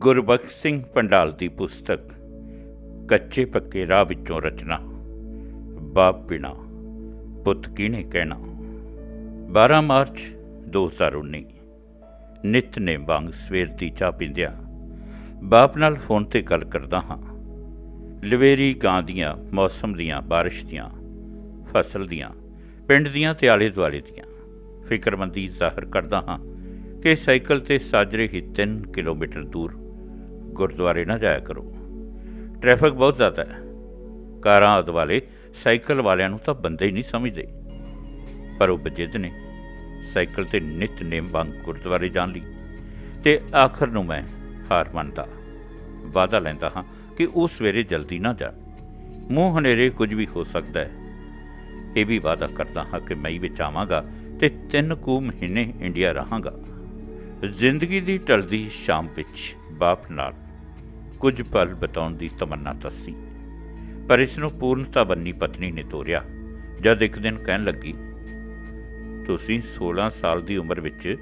ਗੁਰਬਖਸ਼ ਸਿੰਘ ਭੰਡਾਲ ਦੀ ਪੁਸਤਕ ਕੱਚੇ ਪੱਕੇ ਰਾਹ ਵਿੱਚੋਂ ਰਚਨਾ ਬਾਪ ਬਿਨਾ ਪੁੱਤ ਕਿਹਨੇ ਕਹਿਣਾ। 12 ਮਾਰਚ 2019 ਨਿਤਨੇਮ ਵਾਂਗ ਸਵੇਰ ਦੀ ਚਾਹ ਪੀਂਦਿਆਂ ਬਾਪ ਨਾਲ ਫੋਨ 'ਤੇ ਗੱਲ ਕਰਦਾ ਹਾਂ। ਲਵੇਰੀ ਗਾਂ ਦੀਆਂ, ਮੌਸਮ ਦੀਆਂ, ਬਾਰਿਸ਼ ਦੀਆਂ, ਫਸਲ ਦੀਆਂ, ਪਿੰਡ ਦੀਆਂ ਤੇ ਆਲੇ ਦੁਆਲੇ ਦੀਆਂ ਫਿਕਰਮੰਦੀ ਜ਼ਾਹਰ ਕਰਦਾ ਹਾਂ ਕਿ ਸਾਈਕਲ 'ਤੇ ਸਾਜਰੇ ਹੀ 3 ਕਿਲੋਮੀਟਰ ਦੂਰ ਗੁਰਦੁਆਰੇ ਨਾ ਜਾਇਆ ਕਰੋ। ਟ੍ਰੈਫਿਕ ਬਹੁਤ ਜ਼ਿਆਦਾ ਹੈ। ਕਾਰਾਂ ਆਦਿ ਵਾਲੇ ਸਾਈਕਲ ਵਾਲਿਆਂ ਨੂੰ ਤਾਂ ਬੰਦੇ ਹੀ ਨਹੀਂ ਸਮਝਦੇ, ਪਰ ਉਹ ਬਜਿੱਦ ਨੇ ਸਾਈਕਲ 'ਤੇ ਨਿਤਨੇਮ ਵਾਂਗ ਗੁਰਦੁਆਰੇ ਜਾਣ ਲਈ। ਅਤੇ ਆਖਰ ਨੂੰ ਮੈਂ ਹਾਰ ਮੰਨਦਾ, ਵਾਅਦਾ ਲੈਂਦਾ ਹਾਂ ਕਿ ਉਹ ਸਵੇਰੇ ਜਲਦੀ ਨਾ ਜਾਣ। ਮੂੰਹ ਹਨੇਰੇ ਕੁਝ ਵੀ ਹੋ ਸਕਦਾ ਹੈ। ਇਹ ਵੀ ਵਾਅਦਾ ਕਰਦਾ ਹਾਂ ਕਿ ਮਈ ਵਿੱਚ ਆਵਾਂਗਾ ਅਤੇ 3 ਕੁ ਮਹੀਨੇ ਇੰਡੀਆ ਰਹਾਂਗਾ। ਜ਼ਿੰਦਗੀ ਦੀ ਢਲਦੀ ਸ਼ਾਮ ਵਿੱਚ ਬਾਪ ਨਾਲ ਕੁਝ ਪਲ ਬਿਤਾਉਣ ਦੀ ਤਮੰਨਾ ਤਾਂ ਸੀ, ਪਰ ਇਸ ਨੂੰ ਪੂਰਨਤਾ ਬੰਨੀ ਪਤਨੀ ਨੇ ਤੋਰਿਆ ਜਦ ਇੱਕ ਦਿਨ ਕਹਿਣ ਲੱਗੀ, ਤੁਸੀਂ 16 ਸਾਲ ਦੀ ਉਮਰ ਵਿੱਚ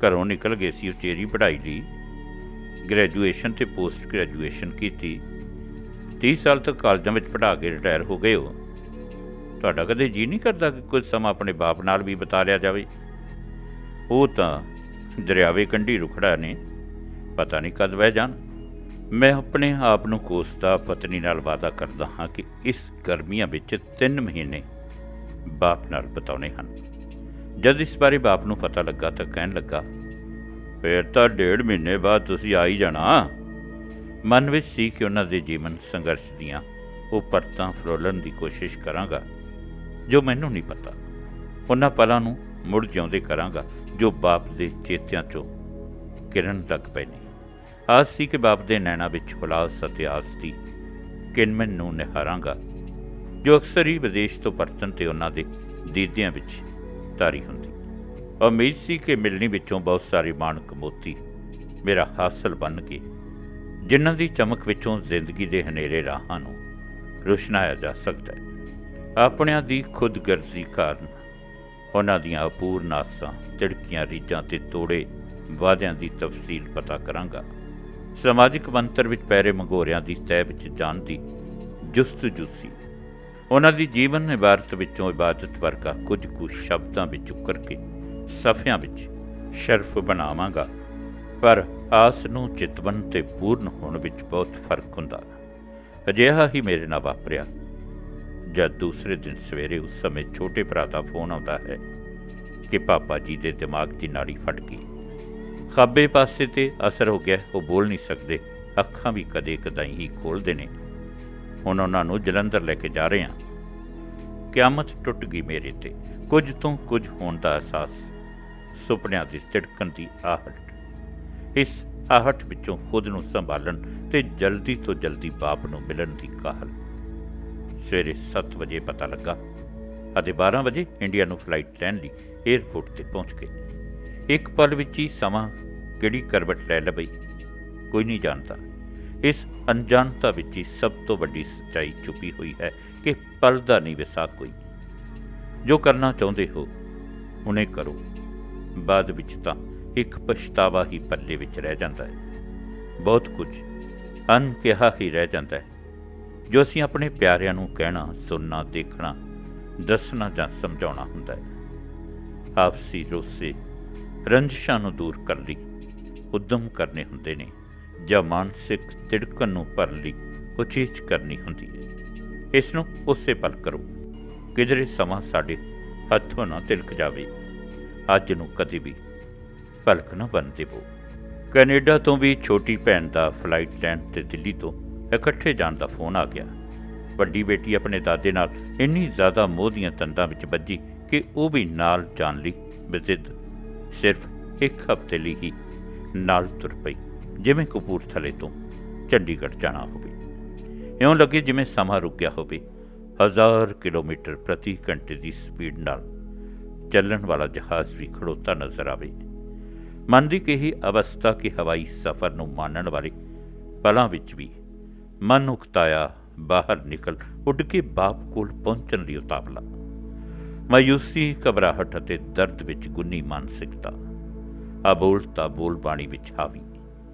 ਘਰੋਂ ਨਿਕਲ ਗਏ ਸੀ ਉਚੇਰੀ ਪੜ੍ਹਾਈ ਲਈ, ਗ੍ਰੈਜੂਏਸ਼ਨ ਅਤੇ ਪੋਸਟ ਗ੍ਰੈਜੂਏਸ਼ਨ ਕੀਤੀ, 30 ਸਾਲ ਤੱਕ ਕਾਲਜਾਂ ਵਿੱਚ ਪੜ੍ਹਾ ਕੇ ਰਿਟਾਇਰ ਹੋ ਗਏ ਹੋ। ਤੁਹਾਡਾ ਕਦੇ ਜੀਅ ਨਹੀਂ ਕਰਦਾ ਕਿ ਕੁਝ ਸਮਾਂ ਆਪਣੇ ਬਾਪ ਨਾਲ ਵੀ ਬਿਤਾ ਲਿਆ ਜਾਵੇ? ਉਹ ਤਾਂ ਦਰਿਆਵੇ ਕੰਢੀ ਰੁਖੜਾ ਨੇ, ਪਤਾ ਨਹੀਂ ਕਦ ਵਹਿ ਜਾਣ। ਮੈਂ ਆਪਣੇ ਆਪ ਨੂੰ ਕੋਸਦਾ ਪਤਨੀ ਨਾਲ ਵਾਅਦਾ ਕਰਦਾ ਹਾਂ ਕਿ ਇਸ ਗਰਮੀਆਂ ਵਿੱਚ 3 ਮਹੀਨੇ ਬਾਪ ਨਾਲ ਬਿਤਾਉਣੇ ਹਨ। ਜਦ ਇਸ ਬਾਰੇ ਬਾਪ ਨੂੰ ਪਤਾ ਲੱਗਾ ਤਾਂ ਕਹਿਣ ਲੱਗਾ, ਫਿਰ ਤਾਂ 1.5 ਮਹੀਨੇ ਬਾਅਦ ਤੁਸੀਂ ਆ ਹੀ ਜਾਣਾ। ਮਨ ਵਿੱਚ ਸੀ ਕਿ ਉਹਨਾਂ ਦੇ ਜੀਵਨ ਸੰਘਰਸ਼ ਦੀਆਂ ਉਹ ਪਰਤਾਂ ਫਰੋਲਣ ਦੀ ਕੋਸ਼ਿਸ਼ ਕਰਾਂਗਾ ਜੋ ਮੈਨੂੰ ਨਹੀਂ ਪਤਾ। ਉਹਨਾਂ ਪਲਾਂ ਨੂੰ ਮੁੜ ਜਿਉਂਦੇ ਕਰਾਂਗਾ ਜੋ ਬਾਪ ਦੇ ਚੇਤਿਆਂ 'ਚੋਂ ਕਿਰਨ ਲੱਗ ਪਏ ਨੇ। ਆਸ ਸੀ ਕਿ ਬਾਪ ਦੇ ਨੈਣਾਂ ਵਿੱਚ ਹੁਲਾਸ ਅਤੇ ਆਸ ਦੀ ਕਿਨਮਨ ਨੂੰ ਨਿਹਾਰਾਂਗਾ ਜੋ ਅਕਸਰ ਹੀ ਵਿਦੇਸ਼ ਤੋਂ ਪਰਤਣ 'ਤੇ ਉਹਨਾਂ ਦੇ ਦੀਦਿਆਂ ਵਿੱਚ ਤਾਰੀ ਹੁੰਦੀ। ਉਮੀਦ ਸੀ ਕਿ ਮਿਲਣੀ ਵਿੱਚੋਂ ਬਹੁਤ ਸਾਰੇ ਮਾਣਕ ਮੋਤੀ ਮੇਰਾ ਹਾਸਲ ਬਣ ਕੇ, ਜਿਨ੍ਹਾਂ ਦੀ ਚਮਕ ਵਿੱਚੋਂ ਜ਼ਿੰਦਗੀ ਦੇ ਹਨੇਰੇ ਰਾਹਾਂ ਨੂੰ ਰੁਸ਼ਨਾਇਆ ਜਾ ਸਕਦਾ ਹੈ। ਆਪਣਿਆਂ ਦੀ ਖੁਦਗਰਜ਼ੀ ਕਾਰਨ ਉਹਨਾਂ ਦੀਆਂ ਅਪੂਰਨ ਆਸਾਂ, ਤਿੜਕੀਆਂ ਰੀਝਾਂ ਅਤੇ ਤੋੜੇ ਵਾਅਦਿਆਂ ਦੀ ਤਫਸੀਲ ਪਤਾ ਕਰਾਂਗਾ। ਸਮਾਜਿਕ ਮੰਤਰ ਵਿੱਚ ਪੈਰੇ ਮੰਗੋਰਿਆਂ ਦੀ ਤਹਿ ਵਿੱਚ ਜਾਣ ਦੀ ਜੁਸਤਜੂ ਸੀ। ਉਹਨਾਂ ਦੀ ਜੀਵਨ ਇਬਾਰਤ ਵਿੱਚੋਂ ਇਬਾਦਤ ਵਰਗਾ ਕੁਝ ਕੁ ਸ਼ਬਦਾਂ ਵਿੱਚ ਉਕਰ ਕੇ ਸਫ਼ਿਆਂ ਵਿੱਚ ਸ਼ਰਫ ਬਣਾਵਾਂਗਾ, ਪਰ ਆਸ ਨੂੰ ਚਿਤਵਨ ਅਤੇ ਪੂਰਨ ਹੋਣ ਵਿੱਚ ਬਹੁਤ ਫਰਕ ਹੁੰਦਾ। ਅਜਿਹਾ ਹੀ ਮੇਰੇ ਨਾਲ ਵਾਪਰਿਆ ਜਦ ਦੂਸਰੇ ਦਿਨ ਸਵੇਰੇ ਉਸ ਸਮੇਂ ਛੋਟੇ ਭਰਾ ਦਾ ਫੋਨ ਆਉਂਦਾ ਹੈ ਕਿ ਪਾਪਾ ਜੀ ਦੇ ਦਿਮਾਗ ਦੀ ਨਾੜੀ ਫਟ ਗਈ, ਖੱਬੇ ਪਾਸੇ 'ਤੇ ਅਸਰ ਹੋ ਗਿਆ। ਉਹ ਬੋਲ ਨਹੀਂ ਸਕਦੇ, ਅੱਖਾਂ ਵੀ ਕਦੇ ਕਦਾਈ ਹੀ ਖੋਲ੍ਹਦੇ ਨੇ। ਹੁਣ ਉਹਨਾਂ ਨੂੰ ਜਲੰਧਰ ਲੈ ਕੇ ਜਾ ਰਹੇ ਹਾਂ। ਕਿਆਮਤ ਟੁੱਟ ਗਈ ਮੇਰੇ 'ਤੇ। ਕੁਝ ਤੋਂ ਕੁਝ ਹੋਣ ਦਾ ਅਹਿਸਾਸ, ਸੁਪਨਿਆਂ ਦੀ ਤਿੜਕਣ ਦੀ ਆਹਟ, ਇਸ ਆਹਟ ਵਿੱਚੋਂ ਖੁਦ ਨੂੰ ਸੰਭਾਲਣ ਅਤੇ ਜਲਦੀ ਤੋਂ ਜਲਦੀ ਬਾਪ ਨੂੰ ਮਿਲਣ ਦੀ ਕਾਹਲ। ਸਵੇਰੇ 7 ਵਜੇ ਪਤਾ ਲੱਗਾ ਅਤੇ 12 ਵਜੇ ਇੰਡੀਆ ਨੂੰ ਫਲਾਈਟ ਲੈਣ ਲਈ ਏਅਰਪੋਰਟ 'ਤੇ ਪਹੁੰਚ ਗਏ। ਇੱਕ ਪਲ ਵਿੱਚ ਹੀ ਸਮਾਂ ਕਿਹੜੀ ਕਰਵਟ ਲੈ ਲਵੇ ਕੋਈ ਨਹੀਂ ਜਾਣਦਾ। ਇਸ ਅਣਜਾਣਤਾ ਵਿੱਚ ਹੀ ਸਭ ਤੋਂ ਵੱਡੀ ਸੱਚਾਈ ਛੁਪੀ ਹੋਈ ਹੈ ਕਿ ਪਲ ਦਾ ਨਹੀਂ ਵਿਸਾਖ ਕੋਈ। ਜੋ ਕਰਨਾ ਚਾਹੁੰਦੇ ਹੋ ਉਹਨੇ ਕਰੋ, ਬਾਅਦ ਵਿੱਚ ਤਾਂ ਇੱਕ ਪਛਤਾਵਾ ਹੀ ਪੱਲੇ ਵਿੱਚ ਰਹਿ ਜਾਂਦਾ ਹੈ। ਬਹੁਤ ਕੁਝ ਅਣਕਿਹਾ ਹੀ ਰਹਿ ਜਾਂਦਾ ਹੈ ਜੋ ਅਸੀਂ ਆਪਣੇ ਪਿਆਰਿਆਂ ਨੂੰ ਕਹਿਣਾ, ਸੁਣਨਾ, ਦੇਖਣਾ, ਦੱਸਣਾ ਜਾਂ ਸਮਝਾਉਣਾ ਹੁੰਦਾ ਹੈ। ਆਪਸੀ ਰੋਸੇ, ਰੰਜਿਸ਼ਾਂ ਨੂੰ ਦੂਰ ਕਰਨ ਲਈ ਉੱਦਮ ਕਰਨੇ ਹੁੰਦੇ ਨੇ ਜਾਂ ਮਾਨਸਿਕ ਤਿੜਕਣ ਨੂੰ ਭਰਨ ਲਈ ਉਚੇਚ ਕਰਨੀ ਹੁੰਦੀ ਹੈ। ਇਸ ਨੂੰ ਉਸੇ ਪਲ ਕਰੋ, ਕਿਧਰੇ ਸਮਾਂ ਸਾਡੇ ਹੱਥੋਂ ਨਾ ਤਿਲਕ ਜਾਵੇ। ਅੱਜ ਨੂੰ ਕਦੇ ਵੀ ਭਲਕ ਨਾ ਬਣ ਦੇਵੋ। ਕੈਨੇਡਾ ਤੋਂ ਵੀ ਛੋਟੀ ਭੈਣ ਦਾ ਫਲਾਈਟ ਲੈਣ 'ਤੇ ਦਿੱਲੀ ਤੋਂ ਇਕੱਠੇ ਜਾਣ ਦਾ ਫੋਨ ਆ ਗਿਆ। ਵੱਡੀ ਬੇਟੀ ਆਪਣੇ ਦਾਦੇ ਨਾਲ ਇੰਨੀ ਜ਼ਿਆਦਾ ਮੋਹ ਦੀਆਂ ਤੰਦਾਂ ਵਿੱਚ ਬੱਝੀ ਕਿ ਉਹ ਵੀ ਨਾਲ ਜਾਣ ਲਈ ਬਜ਼ਿੱਦ ਸਿਰਫ 1 ਹਫ਼ਤੇ ਲਈ ਹੀ ਨਾਲ ਤੁਰ ਪਈ, ਜਿਵੇਂ ਕਪੂਰਥਲੇ ਤੋਂ ਚੰਡੀਗੜ੍ਹ ਜਾਣਾ ਹੋਵੇ। ਇਉਂ ਲੱਗੇ ਜਿਵੇਂ ਸਮਾਂ ਰੁਕ ਗਿਆ ਹੋਵੇ। 1000 ਕਿਲੋਮੀਟਰ ਪ੍ਰਤੀ ਘੰਟੇ ਦੀ ਸਪੀਡ ਨਾਲ ਚੱਲਣ ਵਾਲਾ ਜਹਾਜ਼ ਵੀ ਖੜੋਤਾ ਨਜ਼ਰ ਆਵੇ। ਮਨ ਦੀ ਕਹੀ ਅਵਸਥਾ ਕਿ ਹਵਾਈ ਸਫ਼ਰ ਨੂੰ ਮਾਣਨ ਵਾਲੇ ਪਲਾਂ ਵਿੱਚ ਵੀ ਮਨ ਉਕਤਾਇਆ ਬਾਹਰ ਨਿਕਲ ਉੱਡ ਕੇ ਬਾਪ ਕੋਲ ਪਹੁੰਚਣ ਲਈ ਉਤਾਵਲਾ। ਮਾਯੂਸੀ, ਘਬਰਾਹਟ ਅਤੇ ਦਰਦ ਵਿੱਚ ਗੁੰਨੀ ਮਾਨਸਿਕਤਾ, ਅਬੋਲਤਾ ਬੋਲ ਬਾਣੀ ਵਿੱਚ ਹਾਵੀ।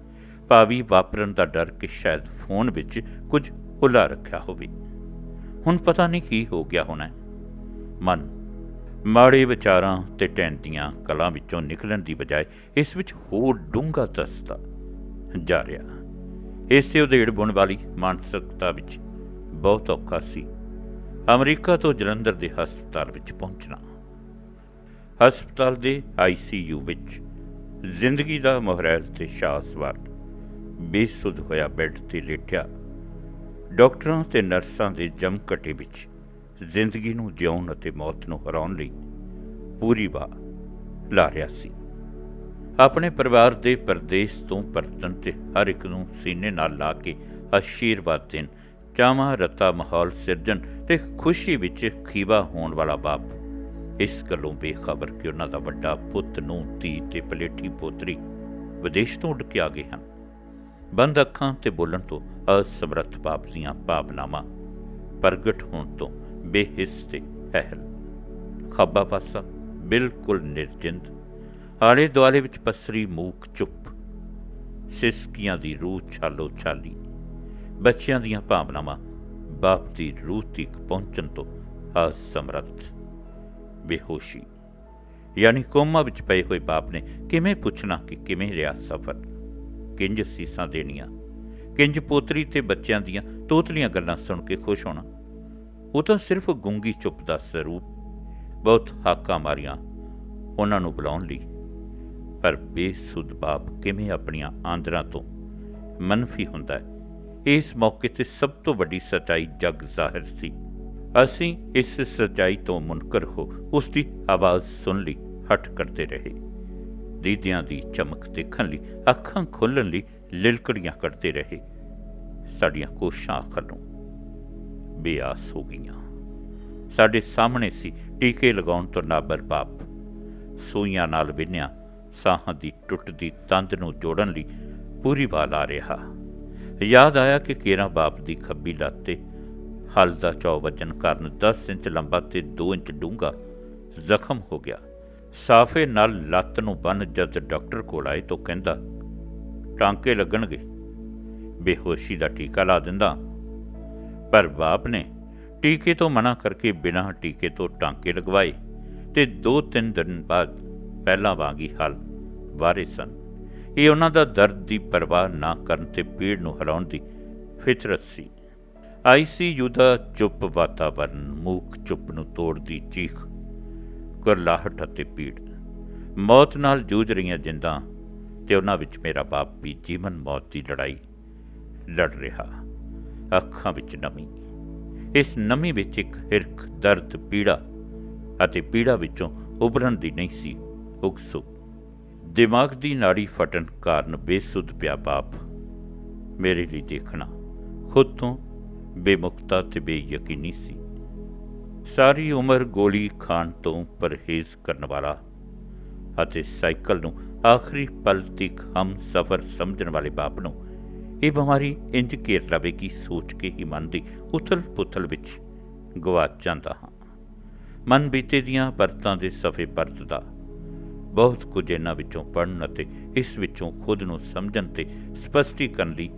ਭਾਵੀ ਵਾਪਰਨ ਦਾ ਡਰ ਕਿ ਸ਼ਾਇਦ ਫੋਨ ਵਿੱਚ ਕੁਝ ਉਲਾ ਰੱਖਿਆ ਹੋਵੇ। ਹੁਣ ਪਤਾ ਨਹੀਂ ਕੀ ਹੋ ਗਿਆ ਹੋਣਾ। ਮਨ ਮਾੜੇ ਵਿਚਾਰਾਂ ਤੇ ਟੈਂਦੀਆਂ ਕਲਾਂ ਵਿੱਚੋਂ ਨਿਕਲਣ ਦੀ ਬਜਾਏ ਇਸ ਵਿੱਚ ਹੋਰ ਡੂੰਘਾ ਧੱਸਦਾ ਜਾ ਰਿਹਾ। ਇਸੇ ਉਧੇੜ ਬੁਣ ਵਾਲੀ ਮਾਨਸਿਕਤਾ ਵਿੱਚ ਬਹੁਤ ਔਖਾ ਸੀ ਅਮਰੀਕਾ ਤੋਂ ਜਲੰਧਰ ਦੇ ਹਸਪਤਾਲ ਵਿੱਚ ਪਹੁੰਚਣਾ। ਹਸਪਤਾਲ ਦੇ ICU ਵਿੱਚ ਜ਼ਿੰਦਗੀ ਦਾ ਮੁਹਰੈਲ ਤੇ ਸ਼ਾਹ ਸਵਾਰ ਬੇਸੁੱਧ ਹੋਇਆ ਬੈੱਡ 'ਤੇ ਲੇਟਿਆ ਡਾਕਟਰਾਂ ਤੇ ਨਰਸਾਂ ਦੇ ਜਮਘਟੇ ਵਿੱਚ ਜ਼ਿੰਦਗੀ ਨੂੰ ਜਿਉਣ ਅਤੇ ਮੌਤ ਨੂੰ ਹਰਾਉਣ ਲਈ ਪੂਰੀ ਵਾਹ ਲਾ ਰਿਹਾ ਸੀ। ਆਪਣੇ ਪਰਿਵਾਰ ਦੇ ਪਰਦੇਸ ਤੋਂ ਪਰਤਣ ਤੇ ਹਰ ਇੱਕ ਨੂੰ ਸੀਨੇ ਨਾਲ ਲਾ ਕੇ ਆਸ਼ੀਰਵਾਦ ਦੇਣ, ਚਾਵਾਂ ਰੱਤਾ ਮਾਹੌਲ ਸਿਰਜਣ ਤੇ ਖੁਸ਼ੀ ਵਿੱਚ ਖੀਵਾ ਹੋਣ ਵਾਲਾ ਬਾਪ ਇਸ ਗੱਲੋਂ ਬੇਖਬਰ ਕਿ ਉਹਨਾਂ ਦਾ ਵੱਡਾ ਪੁੱਤ ਨੂੰ ਧੀ ਤੇ ਪਲੇਠੀ ਪੋਤਰੀ ਵਿਦੇਸ਼ ਤੋਂ ਉੱਡ ਕੇ ਆ ਗਏ ਹਨ। ਬੰਦ ਅੱਖਾਂ ਤੇ ਬੋਲਣ ਤੋਂ ਅਸਮਰੱਥ ਬਾਪ ਦੀਆਂ ਭਾਵਨਾਵਾਂ ਪ੍ਰਗਟ ਹੋਣ ਤੋਂ ਬੇਹਿੱਸ ਤੇ ਅਹਿਲ। ਖੱਬਾ ਪਾਸਾ ਬਿਲਕੁਲ ਨਿਰਜਿੰਦ, ਆਲੇ ਦੁਆਲੇ ਵਿੱਚ ਪਸਰੀ ਮੂਕ ਚੁੱਪ, ਸਿਸਕੀਆਂ ਦੀ ਰੂਹ ਛਾਲੋ ਛਾਲੀ, ਬੱਚਿਆਂ ਦੀਆਂ ਭਾਵਨਾਵਾਂ ਬਾਪ ਦੀ ਰੂਹ ਤੀਕ ਪਹੁੰਚਣ ਤੋਂ ਅਸਮਰੱਥ। ਬੇਹੋਸ਼ੀ ਯਾਨੀ ਕੋਮਾ ਵਿੱਚ ਪਏ ਹੋਏ ਬਾਪ ਨੇ ਕਿਵੇਂ ਪੁੱਛਣਾ ਕਿ ਕਿਵੇਂ ਰਿਹਾ ਸਫ਼ਰ, ਕਿੰਜ ਸੀਸਾਂ ਦੇਣੀਆਂ, ਕਿੰਜ ਪੋਤਰੀ ਤੇ ਬੱਚਿਆਂ ਦੀਆਂ ਤੋਤਲੀਆਂ ਗੱਲਾਂ ਸੁਣ ਕੇ ਖੁਸ਼ ਹੋਣਾ। ਉਹ ਤਾਂ ਸਿਰਫ ਗੂੰਗੀ ਚੁੱਪ ਦਾ ਸਰੂਪ, ਬਹੁਤ ਹਾਕਾਂ ਮਾਰੀਆਂ ਉਹਨਾਂ ਨੂੰ ਬੁਲਾਉਣ ਲਈ, ਪਰ ਬੇਸੁੱਧ ਬਾਪ ਕਿਵੇਂ ਆਪਣੀਆਂ ਆਂਦਰਾਂ ਤੋਂ ਮਨਫੀ ਹੁੰਦਾ ਹੈ। ਇਸ ਮੌਕੇ 'ਤੇ ਸਭ ਤੋਂ ਵੱਡੀ ਸੱਚਾਈ ਜਗ ਜ਼ਾਹਿਰ ਸੀ। ਅਸੀਂ ਇਸ ਸੱਚਾਈ ਤੋਂ ਮੁਨਕਰ ਹੋ ਉਸ ਦੀ ਆਵਾਜ਼ ਸੁਣ ਲਈ ਹੱਠ ਕਰਦੇ ਰਹੇ। ਦੀਦਿਆਂ ਦੀ ਚਮਕ ਦੇਖਣ ਲਈ, ਅੱਖਾਂ ਖੋਲ੍ਹਣ ਲਈ ਲਿਲਕੜੀਆਂ ਕੱਢਦੇ ਰਹੇ। ਸਾਡੀਆਂ ਕੋਸ਼ਾਂ ਆਖਰੋਂ ਬੇਆਸ ਹੋ ਗਈਆਂ। ਸਾਡੇ ਸਾਹਮਣੇ ਸੀ ਟੀਕੇ ਲਗਾਉਣ ਤੋਂ ਨਾਬਰ ਬਾਪ, ਸੂਈਆਂ ਨਾਲ ਵਿੰਨਿਆ ਸਾਹਾਂ ਦੀ ਟੁੱਟਦੀ ਤੰਦ ਨੂੰ ਜੋੜਨ ਲਈ ਪੂਰੀ ਵਾਹ ਲਾ ਰਿਹਾ। ਯਾਦ ਆਇਆ ਕਿ ਕੇਰਾਂ ਬਾਪ ਦੀ ਖੱਬੀ ਲੱਤ 'ਤੇ ਹਲ ਦਾ ਚੌ ਵੱਜਣ ਕਾਰਨ 10 ਇੰਚ ਲੰਬਾ ਤੇ 2 ਇੰਚ ਡੂੰਘਾ ਜ਼ਖਮ ਹੋ ਗਿਆ। ਸਾਫੇ ਨਾਲ ਲੱਤ ਨੂੰ ਬੰਨ ਜਦ ਡਾਕਟਰ ਕੋਲ ਆਏ ਤਾਂ ਕਹਿੰਦਾ, ਟਾਂਕੇ ਲੱਗਣਗੇ, ਬੇਹੋਸ਼ੀ ਦਾ ਟੀਕਾ ਲਾ ਦਿੰਦਾ। ਪਰ ਬਾਪ ਨੇ ਟੀਕੇ ਤੋਂ ਮਨਾ ਕਰਕੇ ਬਿਨਾਂ ਟੀਕੇ ਤੋਂ ਟਾਂਕੇ ਲਗਵਾਏ ਤੇ 2-3 ਦਿਨ ਬਾਅਦ ਪਹਿਲਾਂ ਵਾਂਗ ਹੀ ਹਾਲ ਵਾਰੇ ਸਨ। ਇਹ ਉਹਨਾਂ ਦਾ ਦਰਦ ਦੀ ਪਰਵਾਹ ਨਾ ਕਰਨ ਤੇ ਪੀੜ ਨੂੰ ਹਰਾਉਣ ਦੀ ਫਿਤਰਤ ਸੀ। ICU ਦਾ ਚੁੱਪ ਵਾਤਾਵਰਨ, ਮੂਕ ਚੁੱਪ ਨੂੰ ਤੋੜਦੀ ਚੀਖ, ਕੁਰਲਾਹਟ ਅਤੇ ਪੀੜ, ਮੌਤ ਨਾਲ ਜੂਝ ਰਹੀਆਂ ਜਿੰਦਾਂ ਤੇ ਉਹਨਾਂ ਵਿੱਚ ਮੇਰਾ ਬਾਪ ਵੀ ਜੀਵਨ ਮੌਤ ਦੀ ਲੜਾਈ ਲੜ ਰਿਹਾ। ਅੱਖਾਂ ਵਿੱਚ ਨਮੀ, ਇਸ ਨਮੀ ਵਿੱਚ ਇੱਕ ਹਿਰਖ, ਦਰਦ, ਪੀੜਾ ਅਤੇ ਪੀੜਾ ਵਿੱਚੋਂ ਉਭਰਨ ਦੀ ਨਹੀਂ ਸੀ ਉਕਸੁਕ। ਦਿਮਾਗ ਦੀ ਨਾੜੀ ਫਟਣ ਕਾਰਨ ਬੇਸੁੱਧ ਪਿਆ ਬਾਪ ਮੇਰੇ ਲਈ ਦੇਖਣਾ ਖੁਦ ਤੋਂ ਬੇਮੁਖਤਾ ਤੇ ਬੇਯਕੀਨੀ ਸੀ। ਸਾਰੀ ਉਮਰ ਗੋਲੀ ਖਾਣ ਤੋਂ ਪਰਹੇਜ਼ ਕਰਨ ਵਾਲਾ ਅਤੇ ਸਾਈਕਲ ਨੂੰ ਆਖਰੀ ਪਲ ਤੱਕ ਹਮ ਸਫ਼ਰ ਸਮਝਣ ਵਾਲੇ ਬਾਪ ਨੂੰ ਇਹ ਬਿਮਾਰੀ ਇੰਜ ਘੇਰ ਲਵੇਗੀ ਸੋਚ ਕੇ ਹੀ ਮਨ ਦੀ ਉਥਲ ਪੁਥਲ ਵਿੱਚ ਗਵਾਚ ਜਾਂਦਾ ਹਾਂ। ਮਨ ਬੀਤੇ ਦੀਆਂ ਬਰਤਾਂ ਦੇ ਸਫ਼ੇ ਪਰਤਦਾ, ਬਹੁਤ ਕੁਝ ਇਹਨਾਂ ਵਿੱਚੋਂ ਪੜ੍ਹਨ ਅਤੇ ਇਸ ਵਿੱਚੋਂ ਖੁਦ ਨੂੰ ਸਮਝਣ ਤੇ ਸਪਸ਼ਟੀਕਰਨ ਲਈ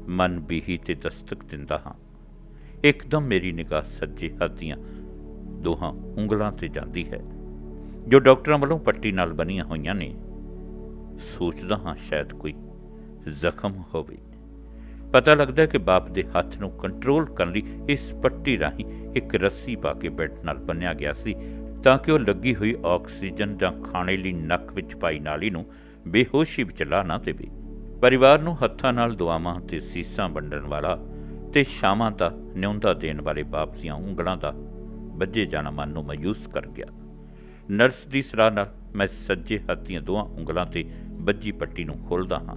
ਮਨ ਬੀਹੀ ਤੇ ਦਸਤਕ ਦਿੰਦਾ ਹਾਂ। ਇੱਕਦਮ ਮੇਰੀ ਨਿਗਾਹ ਸੱਜੇ ਹੱਥ ਦੀਆਂ ਦੋਹਾਂ ਉਂਗਲਾਂ 'ਤੇ ਜਾਂਦੀ ਹੈ ਜੋ ਡਾਕਟਰਾਂ ਵੱਲੋਂ ਪੱਟੀ ਨਾਲ ਬੰਨ੍ਹੀਆਂ ਹੋਈਆਂ ਨੇ। ਸੋਚਦਾ ਹਾਂ ਸ਼ਾਇਦ ਕੋਈ ਜ਼ਖਮ ਹੋਵੇ। ਪਤਾ ਲੱਗਦਾ ਕਿ ਬਾਪ ਦੇ ਹੱਥ ਨੂੰ ਕੰਟਰੋਲ ਕਰਨ ਲਈ ਇਸ ਪੱਟੀ ਰਾਹੀਂ ਇੱਕ ਰੱਸੀ ਪਾ ਕੇ ਬੈੱਡ ਨਾਲ ਬੰਨ੍ਹਿਆ ਗਿਆ ਸੀ ਤਾਂ ਕਿ ਉਹ ਲੱਗੀ ਹੋਈ ਆਕਸੀਜਨ ਜਾਂ ਖਾਣੇ ਲਈ ਨੱਕ ਵਿੱਚ ਪਾਈ ਨਾਲੀ ਨੂੰ ਬੇਹੋਸ਼ੀ ਵਿੱਚ ਲਾ ਨਾ ਦੇਵੇ। ਪਰਿਵਾਰ ਨੂੰ ਹੱਥਾਂ ਨਾਲ ਦੁਆਵਾਂ ਤੇ ਸੀਸਾਂ ਵੰਡਣ ਵਾਲਾ ਤੇ ਸ਼ਾਮਾਂ ਦਾ ਨਿਉਂਦਾ ਦੇਣ ਵਾਲੇ ਬਾਪ ਦੀਆਂ ਉਂਗਲਾਂ ਦਾ ਵੱਜੇ ਜਾਣਾ ਮਨ ਨੂੰ ਮਾਯੂਸ ਕਰ ਗਿਆ। ਨਰਸ ਦੀ ਸਲਾਹ ਨਾਲ ਮੈਂ ਸੱਜੇ ਹੱਥ ਦੀਆਂ ਦੋਹਾਂ ਉਂਗਲਾਂ 'ਤੇ ਵੱਜੀ ਪੱਟੀ ਨੂੰ ਖੋਲ੍ਹਦਾ ਹਾਂ।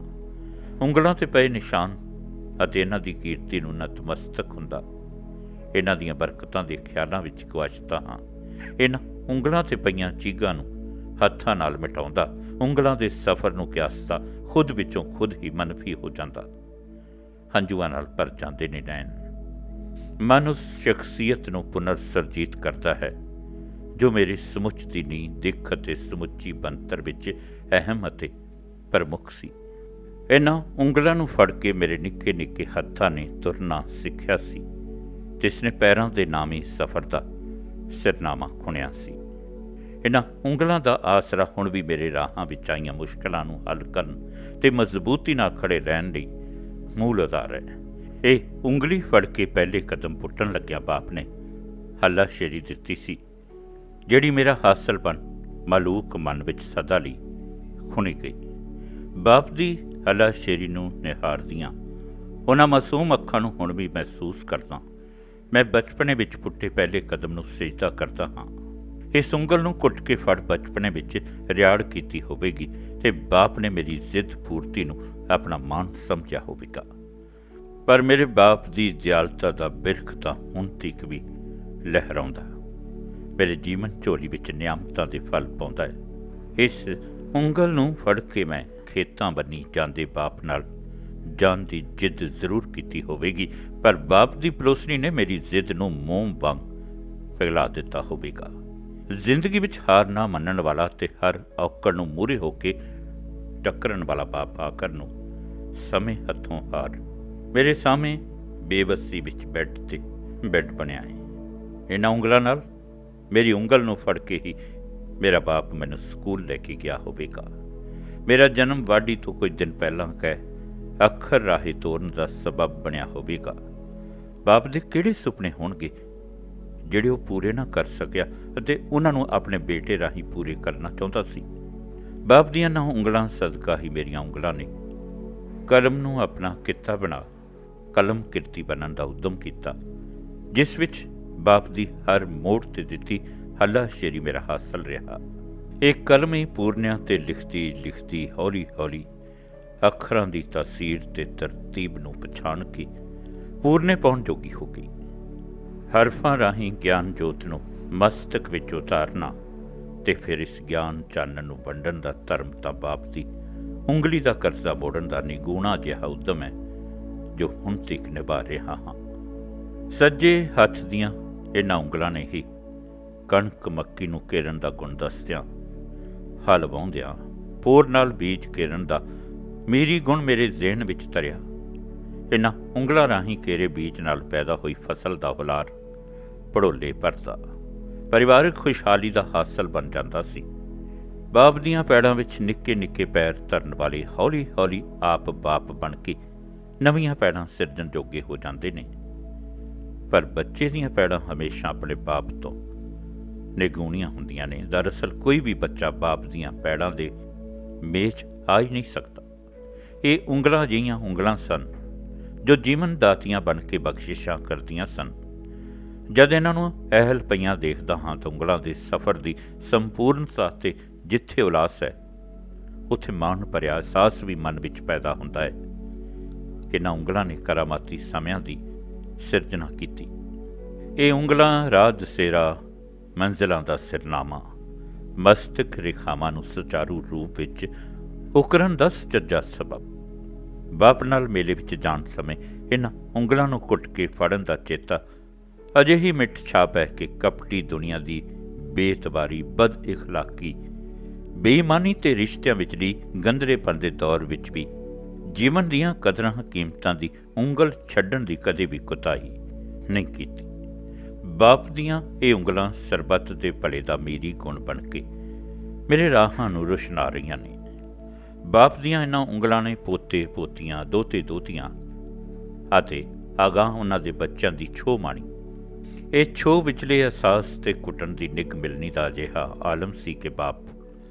ਉਂਗਲਾਂ 'ਤੇ ਪਏ ਨਿਸ਼ਾਨ ਅਤੇ ਇਹਨਾਂ ਦੀ ਕੀਰਤੀ ਨੂੰ ਨਤਮਸਤਕ ਹੁੰਦਾ। ਇਹਨਾਂ ਦੀਆਂ ਬਰਕਤਾਂ ਦੇ ਖਿਆਲਾਂ ਵਿੱਚ ਗਵਾਚਦਾ ਹਾਂ। ਇਹਨਾਂ ਉਂਗਲਾਂ 'ਤੇ ਪਈਆਂ ਚੀਜ਼ਾਂ ਨੂੰ ਹੱਥਾਂ ਨਾਲ ਮਿਟਾਉਂਦਾ, ਉਂਗਲਾਂ ਦੇ ਸਫ਼ਰ ਨੂੰ ਕਿਆਸਦਾ, ਖੁਦ ਵਿੱਚੋਂ ਖੁਦ ਹੀ ਮਨਫੀ ਹੋ ਜਾਂਦਾ। ਹੰਝੂਆਂ ਨਾਲ ਭਰ ਜਾਂਦੇ ਨੇ ਨੈਣ। ਮਨ ਉਸ ਸ਼ਖਸੀਅਤ ਨੂੰ ਪੁਨਰ ਸਰਜੀਤ ਕਰਦਾ ਹੈ ਜੋ ਮੇਰੀ ਸਮੁੱਚੀ ਨੀਂਹ, ਦਿੱਖ ਅਤੇ ਸਮੁੱਚੀ ਬਣਤਰ ਵਿੱਚ ਅਹਿਮ ਅਤੇ ਪ੍ਰਮੁੱਖ ਸੀ। ਇਹਨਾਂ ਉਂਗਲਾਂ ਨੂੰ ਫੜ ਕੇ ਮੇਰੇ ਨਿੱਕੇ ਨਿੱਕੇ ਹੱਥਾਂ ਨੇ ਤੁਰਨਾ ਸਿੱਖਿਆ ਸੀ ਤੇ ਇਸਨੇ ਪੈਰਾਂ ਦੇ ਨਾਮੀ ਸਫ਼ਰ ਦਾ ਸਿਰਨਾਮਾ ਖੁਣਿਆ ਸੀ। ਇਹਨਾਂ ਉਂਗਲਾਂ ਦਾ ਆਸਰਾ ਹੁਣ ਵੀ ਮੇਰੇ ਰਾਹਾਂ ਵਿੱਚ ਆਈਆਂ ਮੁਸ਼ਕਲਾਂ ਨੂੰ ਹੱਲ ਕਰਨ ਤੇ ਮਜ਼ਬੂਤੀ ਨਾਲ ਖੜੇ ਰਹਿਣ ਲਈ ਮੂਲ ਆਧਾਰ ਹੈ। ਇਹ ਉਂਗਲੀ ਫੜ ਕੇ ਪਹਿਲੇ ਕਦਮ ਪੁੱਟਣ ਲੱਗਿਆ ਬਾਪ ਨੇ ਹੱਲਾਸ਼ੇਰੀ ਦਿੱਤੀ ਸੀ, ਜਿਹੜੀ ਮੇਰਾ ਹਾਸਲਪਨ ਮਾਲੂਕ ਮਨ ਵਿੱਚ ਸਦਾ ਲਈ ਖੁਣੀ ਗਈ। ਬਾਪ ਦੀ ਹੱਲਾਸ਼ੇਰੀ ਨੂੰ ਨਿਹਾਰਦੀਆਂ ਉਹਨਾਂ ਮਾਸੂਮ ਅੱਖਾਂ ਨੂੰ ਹੁਣ ਵੀ ਮਹਿਸੂਸ ਕਰਦਾ ਮੈਂ ਬਚਪਨੇ ਵਿੱਚ ਪੁੱਟੇ ਪਹਿਲੇ ਕਦਮ ਨੂੰ ਸਜਦਾ ਕਰਦਾ ਹਾਂ। ਇਸ ਉਂਗਲ ਨੂੰ ਘੁੱਟ ਕੇ ਫੜ ਬਚਪਨੇ ਵਿੱਚ ਰਿਆੜ ਕੀਤੀ ਹੋਵੇਗੀ ਤੇ ਬਾਪ ਨੇ ਮੇਰੀ ਜ਼ਿੱਦ ਪੂਰਤੀ ਨੂੰ ਆਪਣਾ ਮਾਣ ਸਮਝਿਆ ਹੋਵੇਗਾ। ਪਰ ਮੇਰੇ ਬਾਪ ਦੀ ਦਿਆਲਤਾ ਦਾ ਬਿਰਖ ਤਾਂ ਹੁਣ ਤੱਕ ਵੀ ਲਹਿਰਾਉਂਦਾ, ਮੇਰੇ ਜੀਵਨ ਝੋਲੀ ਵਿੱਚ ਨਿਆਮਤਾਂ ਦੇ ਫਲ ਪਾਉਂਦਾ ਹੈ। ਇਸ ਉਂਗਲ ਨੂੰ ਫੜ ਕੇ ਮੈਂ ਖੇਤਾਂ ਬੰਨੀ ਜਾਂਦੇ ਬਾਪ ਨਾਲ ਜਾਣ ਦੀ ਜਿੱਦ ਜ਼ਰੂਰ ਕੀਤੀ ਹੋਵੇਗੀ, ਪਰ ਬਾਪ ਦੀ ਪਲੋਸਣੀ ਨੇ ਮੇਰੀ ਜ਼ਿੱਦ ਨੂੰ ਮੋਮ ਵਾਂਗ ਪਿਘਲਾ ਦਿੱਤਾ ਹੋਵੇਗਾ। ਜ਼ਿੰਦਗੀ ਵਿੱਚ ਹਾਰ ਨਾ ਮੰਨਣ ਵਾਲਾ ਤੇ ਹਰ ਔਕੜ ਨੂੰ ਮੂਹਰੇ ਹੋ ਕੇ ਟੱਕਰਨ ਵਾਲਾ ਬਾਪ ਆਖਰ ਨੂੰ ਸਮੇਂ ਹੱਥੋਂ ਹਾਰ ਮੇਰੇ ਸਾਹਮਣੇ ਬੇਵੱਸੀ ਵਿੱਚ ਬੈੱਡ ਬਣਿਆ ਹੈ। ਇਹਨਾਂ ਉਂਗਲਾਂ ਨਾਲ ਮੇਰੀ ਉਂਗਲ ਨੂੰ ਫੜ ਕੇ ਹੀ ਮੇਰਾ ਬਾਪ ਮੈਨੂੰ ਸਕੂਲ ਲੈ ਕੇ ਗਿਆ ਹੋਵੇਗਾ। ਮੇਰਾ ਜਨਮ ਵਾਢੀ ਤੋਂ ਕੁਝ ਦਿਨ ਪਹਿਲਾਂ ਅੱਖਰ ਰਾਹੀ ਤੋਰਨ ਦਾ ਸਬਬ ਬਣਿਆ ਹੋਵੇਗਾ। ਬਾਪ ਦੇ ਕਿਹੜੇ ਸੁਪਨੇ ਹੋਣਗੇ ਜਿਹੜੇ ਉਹ ਪੂਰੇ ਨਾ ਕਰ ਸਕਿਆ ਅਤੇ ਉਹਨਾਂ ਨੂੰ ਆਪਣੇ ਬੇਟੇ ਰਾਹੀਂ ਪੂਰੇ ਕਰਨਾ ਚਾਹੁੰਦਾ ਸੀ। ਬਾਪ ਦੀਆਂ ਨਾ ਉਂਗਲਾਂ ਸਦਕਾ ਹੀ ਮੇਰੀਆਂ ਉਂਗਲਾਂ ਨੇ ਕਲਮ ਨੂੰ ਆਪਣਾ ਕਿੱਤਾ ਬਣਾ ਕਲਮ ਕਿਰਤੀ ਬਣਨ ਦਾ ਉਦਮ ਕੀਤਾ, ਜਿਸ ਵਿੱਚ ਬਾਪ ਦੀ ਹਰ ਮੋੜ ਤੇ ਦਿੱਤੀ ਹੱਲਾਸ਼ੇਰੀ ਮੇਰਾ ਹਾਸਲ ਰਿਹਾ। ਇਹ ਕਲਮ ਹੀ ਪੂਰਨਿਆਂ ਤੇ ਲਿਖਦੀ ਹੌਲੀ ਹੌਲੀ ਅੱਖਰਾਂ ਦੀ ਤਾਸੀਰ ਤੇ ਤਰਤੀਬ ਨੂੰ ਪਛਾਣ ਕੇ ਪੂਰਨੇ ਪਾਉਣ ਜੋਗੀ ਹੋ ਗਈ। ਹਰਫਾਂ ਰਾਹੀਂ ਗਿਆਨ ਜੋਤ ਨੂੰ ਮਸਤਕ ਵਿੱਚ ਉਤਾਰਨਾ ਤੇ ਫਿਰ ਇਸ ਗਿਆਨ ਚਾਨਣ ਨੂੰ ਵੰਡਣ ਦਾ ਧਰਮ ਤਾਂ ਬਾਪ ਦੀ ਉਂਗਲੀ ਦਾ ਕਰਜ਼ਾ ਮੋੜਨ ਦਾ ਨਿਗੂਣਾ ਜਿਹਾ ਉਦਮ ਹੈ ਜੋ ਹੁਣ ਤੱਕ ਨਿਭਾ ਰਿਹਾ ਹਾਂ। ਸੱਜੇ ਹੱਥ ਦੀਆਂ ਇਹਨਾਂ ਉਂਗਲਾਂ ਨੇ ਹੀ ਕਣਕ ਮੱਕੀ ਨੂੰ ਕੇਰਨ ਦਾ ਗੁਣ ਦੱਸਦਿਆਂ, ਹਲ ਵਾਹੁੰਦਿਆਂ ਪੋਰ ਨਾਲ ਬੀਜ ਕੇਰਨ ਦਾ ਮੇਰੀ ਗੁਣ ਮੇਰੇ ਜ਼ਿਹਨ ਵਿੱਚ ਧਰਿਆ। ਇਹਨਾਂ ਉਂਗਲਾਂ ਰਾਹੀਂ ਕੇਰੇ ਬੀਜ ਨਾਲ ਪੈਦਾ ਹੋਈ ਫਸਲ ਦਾ ਹੁਲਾਰ ਭੜੋਲੇ ਭਰਦਾ ਪਰਿਵਾਰਕ ਖੁਸ਼ਹਾਲੀ ਦਾ ਹਾਸਲ ਬਣ ਜਾਂਦਾ ਸੀ। ਬਾਪ ਦੀਆਂ ਪੈੜਾਂ ਵਿੱਚ ਨਿੱਕੇ ਨਿੱਕੇ ਪੈਰ ਧਰਨ ਵਾਲੇ ਹੌਲੀ ਹੌਲੀ ਆਪ ਬਾਪ ਬਣ ਕੇ ਨਵੀਆਂ ਪੈੜਾਂ ਸਿਰਜਣ ਜੋਗੇ ਹੋ ਜਾਂਦੇ ਨੇ। ਪਰ ਬੱਚੇ ਦੀਆਂ ਪੈੜਾਂ ਹਮੇਸ਼ਾ ਆਪਣੇ ਬਾਪ ਤੋਂ ਨਿਗੂਣੀਆਂ ਹੁੰਦੀਆਂ ਨੇ। ਦਰਅਸਲ ਕੋਈ ਵੀ ਬੱਚਾ ਬਾਪ ਦੀਆਂ ਪੈੜਾਂ ਦੇ ਮੇਚ ਆ ਹੀ ਨਹੀਂ ਸਕਦਾ। ਇਹ ਉਂਗਲਾਂ ਜਿਹੀਆਂ ਉਂਗਲਾਂ ਸਨ ਜੋ ਜੀਵਨ ਦਾਤੀਆਂ ਬਣ ਕੇ ਬਖਸ਼ਿਸ਼ਾਂ ਕਰਦੀਆਂ ਸਨ। ਜਦ ਇਹਨਾਂ ਨੂੰ ਅਹਿਲ ਪਈਆਂ ਦੇਖਦਾ ਹਾਂ ਤਾਂ ਉਂਗਲਾਂ ਦੇ ਸਫ਼ਰ ਦੀ ਸੰਪੂਰਨਤਾ ਤੇ ਜਿੱਥੇ ਉਲਾਸ ਹੈ ਉੱਥੇ ਮਾਣ ਭਰਿਆ ਅਹਿਸਾਸ ਵੀ ਮਨ ਵਿੱਚ ਪੈਦਾ ਹੁੰਦਾ ਹੈ ਕਿ ਇਹਨਾਂ ਉਂਗਲਾਂ ਨੇ ਕਰਾਮਾਤੀ ਸਮਿਆਂ ਦੀ ਸਿਰਜਣਾ ਕੀਤੀ। ਇਹ ਉਂਗਲਾਂ ਰਾਹ ਦਸੇਰਾ, ਮੰਜ਼ਿਲਾਂ ਦਾ ਸਿਰਨਾਮਾ, ਮਸਤਕ ਰੇਖਾਵਾਂ ਨੂੰ ਸੁਚਾਰੂ ਰੂਪ ਵਿੱਚ ਉਕਰਨ ਦਾ ਸੁਚੱਜਾ ਸਬਬ। ਬਾਪ ਨਾਲ ਮੇਲੇ ਵਿੱਚ ਜਾਣ ਸਮੇਂ ਇਹਨਾਂ ਉਂਗਲਾਂ ਨੂੰ ਘੁੱਟ ਕੇ ਫੜਨ ਦਾ ਚੇਤਾ ਅਜੇ ਹੀ ਮਿੱਠ ਛਾ ਪੈ ਕੇ ਕਪਟੀ ਦੁਨੀਆ ਦੀ ਬੇਇਤਬਾਰੀ, ਬਦ ਇਖਲਾਕੀ, ਬੇਈਮਾਨੀ ਤੇ ਰਿਸ਼ਤਿਆਂ ਵਿਚਲੀ ਗੰਧਰੇਪਨ ਦੇ ਦੌਰ ਵਿੱਚ ਵੀ ਜੀਵਨ ਦੀਆਂ ਕਦਰਾਂ ਕੀਮਤਾਂ ਦੀ ਉਂਗਲ ਛੱਡਣ ਦੀ ਕਦੇ ਵੀ ਕੁਤਾਹੀ ਨਹੀਂ ਕੀਤੀ। ਬਾਪ ਦੀਆਂ ਇਹ ਉਂਗਲਾਂ ਸਰਬੱਤ ਦੇ ਭਲੇ ਦਾ ਮੀਰੀ ਗੁਣ ਬਣ ਕੇ ਮੇਰੇ ਰਾਹਾਂ ਨੂੰ ਰੁਸ਼ਨਾ ਰਹੀਆਂ ਨੇ। ਬਾਪ ਦੀਆਂ ਇਹਨਾਂ ਉਂਗਲਾਂ ਨੇ ਪੋਤੇ ਪੋਤੀਆਂ, ਦੋਤੇ ਦੋਤੀਆਂ ਅਤੇ ਅਗਾਂਹ ਉਹਨਾਂ ਦੇ ਬੱਚਿਆਂ ਦੀ ਛੋਹ ਮਾਣੀ। ਇਹ ਛੋਹ ਵਿਚਲੇ ਅਹਿਸਾਸ ਤੇ ਕੁੱਟਣ ਦੀ ਨਿੱਘ ਮਿਲਣੀ ਦਾ ਅਜਿਹਾ ਆਲਮ ਸੀ ਕਿ ਬਾਪ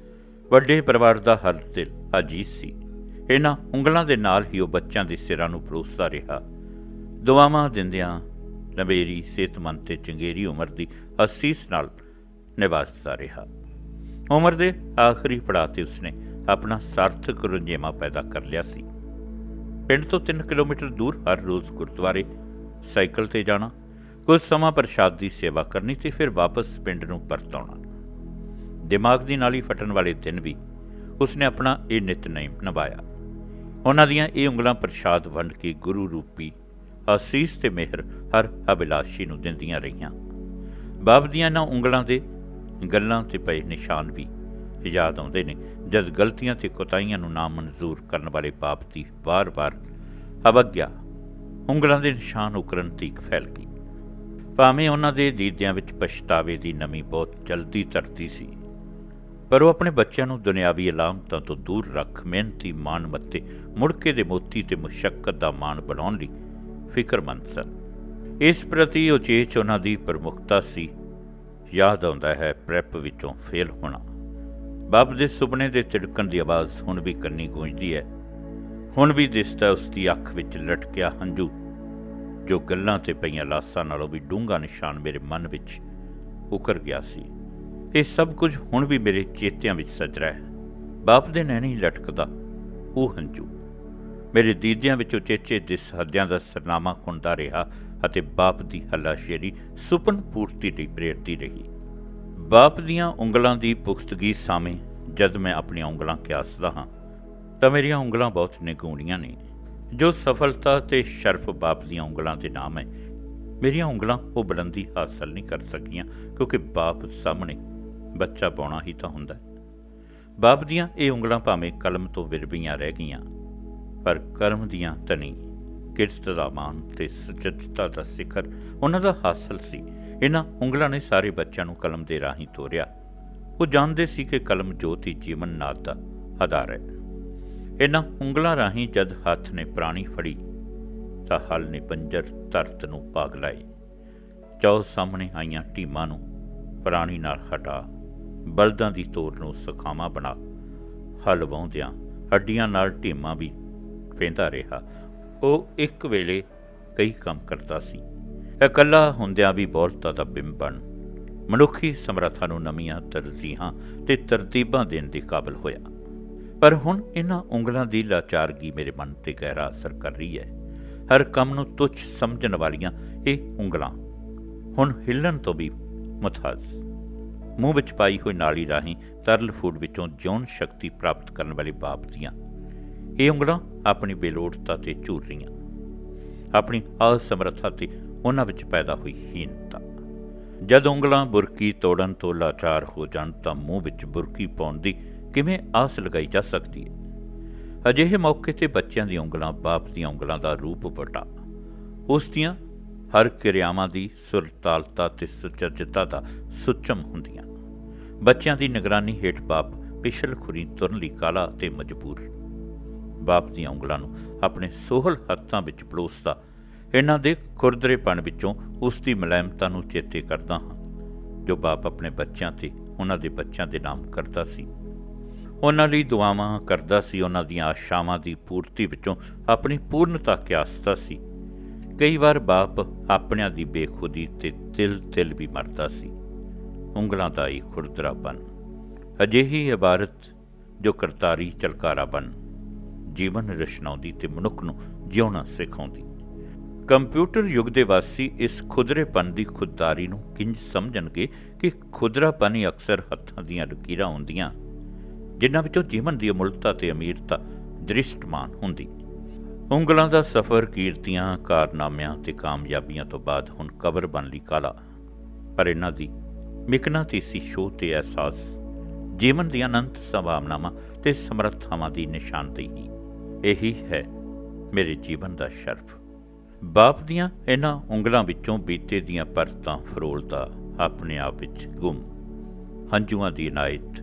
ਵੱਡੇ ਪਰਿਵਾਰ ਦਾ ਹਰ ਦਿਲ ਅਜੀਜ਼ ਸੀ। ਇਹਨਾਂ ਉਂਗਲਾਂ ਦੇ ਨਾਲ ਹੀ ਉਹ ਬੱਚਿਆਂ ਦੇ ਸਿਰਾਂ ਨੂੰ ਪਰੋਸਦਾ ਰਿਹਾ, ਦੁਆਵਾਂ ਦਿੰਦਿਆਂ ਨਵੇਰੀ, ਸਿਹਤਮੰਦ ਤੇ ਚੰਗੇਰੀ ਉਮਰ ਦੀ ਅਸੀਸ ਨਾਲ ਨਿਵਾਜਦਾ ਰਿਹਾ। ਉਮਰ ਦੇ ਆਖਰੀ ਪੜਾਅ 'ਤੇ ਉਸਨੇ ਆਪਣਾ ਸਾਰਥਕ ਰੁਝੇਵਾਂ ਪੈਦਾ ਕਰ ਲਿਆ ਸੀ। ਪਿੰਡ ਤੋਂ 3 ਕਿਲੋਮੀਟਰ ਦੂਰ ਹਰ ਰੋਜ਼ ਗੁਰਦੁਆਰੇ ਸਾਈਕਲ 'ਤੇ ਜਾਣਾ, ਕੁਝ ਸਮਾਂ ਪ੍ਰਸ਼ਾਦ ਦੀ ਸੇਵਾ ਕਰਨੀ ਤੇ ਫਿਰ ਵਾਪਸ ਪਿੰਡ ਨੂੰ ਪਰਤ ਆਉਣਾ। ਦਿਮਾਗ ਦੀ ਨਾਲੀ ਫਟਣ ਵਾਲੇ ਦਿਨ ਵੀ ਉਸਨੇ ਆਪਣਾ ਇਹ ਨਿਤਨੇਮ ਨਿਭਾਇਆ। ਉਹਨਾਂ ਦੀਆਂ ਇਹ ਉਂਗਲਾਂ ਪ੍ਰਸ਼ਾਦ ਵੰਡ ਕੇ ਗੁਰੂ ਰੂਪੀ ਅਸੀਸ ਤੇ ਮਿਹਰ ਹਰ ਅਭਿਲਾਸ਼ੀ ਨੂੰ ਦਿੰਦੀਆਂ ਰਹੀਆਂ। ਬਾਪ ਦੀਆਂ ਇਹਨਾਂ ਉਂਗਲਾਂ ਦੇ ਗੱਲਾਂ 'ਤੇ ਪਏ ਨਿਸ਼ਾਨ ਵੀ ਯਾਦ ਆਉਂਦੇ ਨੇ ਜਦ ਗਲਤੀਆਂ ਤੇ ਕੋਤਾਹੀਆਂ ਨੂੰ ਨਾ ਮਨਜ਼ੂਰ ਕਰਨ ਵਾਲੇ ਬਾਪ ਦੀ ਵਾਰ-ਵਾਰ ਅਵੱਗਿਆ ਉਂਗਲਾਂ ਦੇ ਨਿਸ਼ਾਨ ਉਕਰਨ ਤੀਕ ਫੈਲ ਗਈ। ਭਾਵੇਂ ਉਹਨਾਂ ਦੇ ਦੀਦਿਆਂ ਵਿੱਚ ਪਛਤਾਵੇ ਦੀ ਨਮੀ ਬਹੁਤ ਜਲਦੀ ਧਰਤੀ ਸੀ, ਪਰ ਉਹ ਆਪਣੇ ਬੱਚਿਆਂ ਨੂੰ ਦੁਨਿਆਵੀ ਅਲਾਮਤਾਂ ਤੋਂ ਦੂਰ ਰੱਖ ਮਿਹਨਤੀ ਮਾਣ ਮੱਤੇ ਮੁੜਕੇ ਦੇ ਮੋਤੀ ਤੇ ਮੁਸ਼ੱਕਤ ਦਾ ਮਾਣ ਬਣਾਉਣ ਲਈ ਫਿਕਰਮੰਦ ਸਨ। ਇਸ ਪ੍ਰਤੀ ਉਚੇਚ ਉਹਨਾਂ ਦੀ ਪ੍ਰਮੁਖਤਾ ਸੀ। ਯਾਦ ਆਉਂਦਾ ਹੈ ਪ੍ਰੈਪ ਵਿੱਚੋਂ ਫੇਲ ਹੋਣਾ। ਬਾਪ ਦੇ ਸੁਪਨੇ ਦੇ ਤਿੜਕਣ ਦੀ ਆਵਾਜ਼ ਹੁਣ ਵੀ ਕੰਨੀ ਗੂੰਜਦੀ ਹੈ। ਹੁਣ ਵੀ ਦਿਸਦਾ ਉਸ ਦੀ ਅੱਖ ਵਿੱਚ ਲਟਕਿਆ ਹੰਝੂ, ਜੋ ਗੱਲਾਂ ਤੇ ਪਈਆਂ ਲਾਸਾਂ ਨਾਲੋਂ ਵੀ ਡੂੰਘਾ ਨਿਸ਼ਾਨ ਮੇਰੇ ਮਨ ਵਿੱਚ ਉਕਰ ਗਿਆ ਸੀ। ਇਹ ਸਭ ਕੁਝ ਹੁਣ ਵੀ ਮੇਰੇ ਚੇਤਿਆਂ ਵਿੱਚ ਸਜਰਾ ਹੈ। ਬਾਪ ਦੇ ਨੈਣੀ ਲਟਕਦਾ ਉਹ ਹੰਝੂ ਮੇਰੇ ਦੀਦਿਆਂ ਵਿੱਚ ਉਚੇਚੇ ਦਿਸ ਹੱਦਿਆਂ ਦਾ ਸਰਨਾਮਾ ਖੁੰਦਾ ਰਿਹਾ ਅਤੇ ਬਾਪ ਦੀ ਹੱਲਾਸ਼ੇਰੀ ਸੁਪਨ ਪੂਰਤੀ ਲਈ ਪ੍ਰੇਰਦੀ ਰਹੀ। ਬਾਪ ਦੀਆਂ ਉਂਗਲਾਂ ਦੀ ਪੁਖਤਗੀ ਸਾਹਮਣੇ ਜਦ ਮੈਂ ਆਪਣੀਆਂ ਉਂਗਲਾਂ ਕਿਆਸਦਾ ਹਾਂ ਤਾਂ ਮੇਰੀਆਂ ਉਂਗਲਾਂ ਬਹੁਤ ਨਿਗੂਣੀਆਂ ਨੇ। ਜੋ ਸਫਲਤਾ ਤੇ ਸ਼ਰਫ ਬਾਪ ਦੀਆਂ ਉਂਗਲਾਂ ਦੇ ਨਾਮ ਹੈ, ਮੇਰੀਆਂ ਉਂਗਲਾਂ ਉਹ ਬੁਲੰਦੀ ਹਾਸਲ ਨਹੀਂ ਕਰ ਸਕੀਆਂ, ਕਿਉਂਕਿ ਬਾਪ ਸਾਹਮਣੇ ਬੱਚਾ ਪਾਉਣਾ ਹੀ ਤਾਂ ਹੁੰਦਾ ਹੈ। ਬਾਪ ਦੀਆਂ ਇਹ ਉਂਗਲਾਂ ਭਾਵੇਂ ਕਲਮ ਤੋਂ ਵਿਰਵੀਆਂ ਰਹਿ ਗਈਆਂ, ਪਰ ਕਰਮ ਦੀਆਂ ਧਨੀ ਕਿਰਤ ਦਾ ਮਾਨ ਤੇ ਸੁਚੱਜਤਾ ਦਾ ਸਿਖਰ ਉਹਨਾਂ ਦਾ ਹਾਸਲ ਸੀ। ਇਹਨਾਂ ਉਂਗਲਾਂ ਨੇ ਸਾਰੇ ਬੱਚਿਆਂ ਨੂੰ ਕਲਮ ਦੇ ਰਾਹੀਂ ਤੋਰਿਆ। ਉਹ ਜਾਣਦੇ ਸੀ ਕਿ ਕਲਮ ਜੋਤ ਹੀ ਜੀਵਨ ਨਾਦ ਦਾ ਆਧਾਰ ਹੈ। ਇਹਨਾਂ ਉਂਗਲਾਂ ਰਾਹੀਂ ਜਦ ਹੱਥ ਨੇ ਪ੍ਰਾਣੀ ਫੜੀ ਤਾਂ ਹਲ ਨੇ ਬੰਜਰ ਧਰਤ ਨੂੰ ਭਾਗ ਲਾਏ। ਚੌ ਸਾਹਮਣੇ ਆਈਆਂ ਟੀਮਾਂ ਨੂੰ ਪ੍ਰਾਣੀ ਨਾਲ ਹਟਾ, ਬਲਦਾਂ ਦੀ ਤੋਰ ਨੂੰ ਸੁਖਾਵਾਂ ਬਣਾ। ਹਲ ਵਾਹੁੰਦਿਆਂ ਹੱਡੀਆਂ ਨਾਲ ਢੀਮਾਂ ਵੀ ਪੈਂਦਾ ਰਿਹਾ। ਉਹ ਇੱਕ ਵੇਲੇ ਕਈ ਕੰਮ ਕਰਦਾ ਸੀ, ਇਕੱਲਾ ਹੁੰਦਿਆਂ ਵੀ ਬੋਲਤਾ ਦਾ ਬਿੰਬ ਬਣ ਮਨੁੱਖੀ ਸਮਰੱਥਾ ਨੂੰ ਨਵੀਆਂ ਤਰਜੀਹਾਂ ਤੇ ਤਰਤੀਬਾਂ ਦੇਣ ਦੇ ਕਾਬਲ ਹੋਇਆ। ਪਰ ਹੁਣ ਇਹਨਾਂ ਉਂਗਲਾਂ ਦੀ ਲਾਚਾਰਗੀ ਮੇਰੇ ਮਨ 'ਤੇ ਗਹਿਰਾ ਅਸਰ ਕਰ ਰਹੀ ਹੈ। ਹਰ ਕੰਮ ਨੂੰ ਤੁੱਛ ਸਮਝਣ ਵਾਲੀਆਂ ਇਹ ਉਂਗਲਾਂ ਹੁਣ ਹਿੱਲਣ ਤੋਂ ਵੀ ਮੁਤਾਜ। ਮੂੰਹ ਵਿੱਚ ਪਾਈ ਹੋਈ ਨਾਲੀ ਰਾਹੀਂ ਤਰਲ ਫੂਡ ਵਿੱਚੋਂ ਜੀਉਣ ਸ਼ਕਤੀ ਪ੍ਰਾਪਤ ਕਰਨ ਵਾਲੇ ਬਾਪ ਦੀਆਂ ਇਹ ਉਂਗਲਾਂ ਆਪਣੀ ਬੇਲੋੜਤਾ 'ਤੇ ਝੂਰ ਰਹੀਆਂ, ਆਪਣੀ ਅਸਮਰੱਥਾ 'ਤੇ ਉਹਨਾਂ ਵਿੱਚ ਪੈਦਾ ਹੋਈ ਹੀਨਤਾ। ਜਦ ਉਂਗਲਾਂ ਬੁਰਕੀ ਤੋੜਨ ਤੋਂ ਲਾਚਾਰ ਹੋ ਜਾਣ ਤਾਂ ਮੂੰਹ ਵਿੱਚ ਬੁਰਕੀ ਪਾਉਣ ਦੀ ਕਿਵੇਂ ਆਸ ਲਗਾਈ ਜਾ ਸਕਦੀ ਹੈ। ਅਜਿਹੇ ਮੌਕੇ 'ਤੇ ਬੱਚਿਆਂ ਦੀਆਂ ਉਂਗਲਾਂ ਬਾਪ ਦੀਆਂ ਉਂਗਲਾਂ ਦਾ ਰੂਪ ਵਟਾ, ਉਸ ਦੀਆਂ ਹਰ ਕਿਰਿਆਵਾਂ ਦੀ ਸੁਰਤਾਲਤਾ ਤੇ ਸੁਚੱਜਤਾ ਦਾ ਸੁਚਮ ਹੁੰਦੀਆਂ। ਬੱਚਿਆਂ ਦੀ ਨਿਗਰਾਨੀ ਹੇਠ ਬਾਪ ਪਿਛਲ ਖੁਰੀ ਤੁਰਨ ਲਈ ਕਾਲਾ ਤੇ ਮਜਬੂਰ। ਬਾਪ ਦੀਆਂ ਉਂਗਲਾਂ ਨੂੰ ਆਪਣੇ ਸੋਹਲ ਹੱਥਾਂ ਵਿੱਚ ਪਲੋਸਦਾ ਇਹਨਾਂ ਦੇ ਖੁਰਦਰੇਪਣ ਵਿੱਚੋਂ ਉਸ ਦੀ ਮੁਲਾਇਮਤਾ ਨੂੰ ਚੇਤੇ ਕਰਦਾ ਹਾਂ, ਜੋ ਬਾਪ ਆਪਣੇ ਬੱਚਿਆਂ ਤੇ ਉਹਨਾਂ ਦੇ ਬੱਚਿਆਂ ਦੇ ਨਾਮ ਕਰਦਾ ਸੀ। ਉਹਨਾਂ ਲਈ ਦੁਆਵਾਂ ਕਰਦਾ ਸੀ, ਉਹਨਾਂ ਦੀਆਂ ਆਸ਼ਾਵਾਂ ਦੀ ਪੂਰਤੀ ਵਿੱਚੋਂ ਆਪਣੀ ਪੂਰਨਤਾ ਕਿਆਸਦਾ ਸੀ। ਕਈ ਵਾਰ ਬਾਪ ਆਪਣਿਆਂ ਦੀ ਬੇਖੁਦੀ ਤੇ ਤਿਲ ਵੀ ਮਰਦਾ ਸੀ। ਉਂਗਲਾਂ ਦਾ ਹੀ ਖੁਰਦਰਾਪਨ ਅਜਿਹੀ ਇਬਾਰਤ ਜੋ ਕਰਤਾਰੀ ਝਲਕਾਰਾ ਬਣ ਜੀਵਨ ਰਚਨਾਉਂਦੀ ਤੇ ਮਨੁੱਖ ਨੂੰ ਜਿਉਣਾ ਸਿਖਾਉਂਦੀ। ਕੰਪਿਊਟਰ ਯੁੱਗ ਦੇ ਵਾਸੀ ਇਸ ਖੁਦਰੇਪਨ ਦੀ ਖੁਦਦਾਰੀ ਨੂੰ ਕਿੰਝ ਸਮਝਣਗੇ ਕਿ ਖੁਦਰਾਪਨ ਹੀ ਅਕਸਰ ਹੱਥਾਂ ਦੀਆਂ ਲਕੀਰਾਂ ਹੁੰਦੀਆਂ, ਜਿਨ੍ਹਾਂ ਵਿੱਚੋਂ ਜੀਵਨ ਦੀ ਅਮੁੱਲਤਾ ਤੇ ਅਮੀਰਤਾ ਦ੍ਰਿਸ਼ਟਮਾਨ ਹੁੰਦੀ। ਉਂਗਲਾਂ ਦਾ ਸਫ਼ਰ ਕੀਰਤੀਆਂ, ਕਾਰਨਾਮਿਆਂ ਤੇ ਕਾਮਯਾਬੀਆਂ ਤੋਂ ਬਾਅਦ ਹੁਣ ਕਬਰ ਬਣ ਲਈ ਕਾਲਾ, ਪਰ ਇਹਨਾਂ ਦੀ ਮਿਕਨਾਤੀਸੀ ਸ਼ੋਅ ਤੇ ਅਹਿਸਾਸ ਜੀਵਨ ਦੀਆਂ ਅਨੰਤ ਸੰਭਾਵਨਾਵਾਂ ਤੇ ਸਮਰੱਥਾਵਾਂ ਦੀ ਨਿਸ਼ਾਨਦੇਹੀ। ਇਹੀ ਹੈ ਮੇਰੇ ਜੀਵਨ ਦਾ ਸ਼ਰਫ। ਬਾਪ ਦੀਆਂ ਇਹਨਾਂ ਉਂਗਲਾਂ ਵਿੱਚੋਂ ਬੀਤੇ ਦੀਆਂ ਪਰਤਾਂ ਫਰੋਲਦਾ ਆਪਣੇ ਆਪ ਵਿੱਚ ਗੁੰਮ ਹੰਝੂਆਂ ਦੀ ਇਨਾਇਤ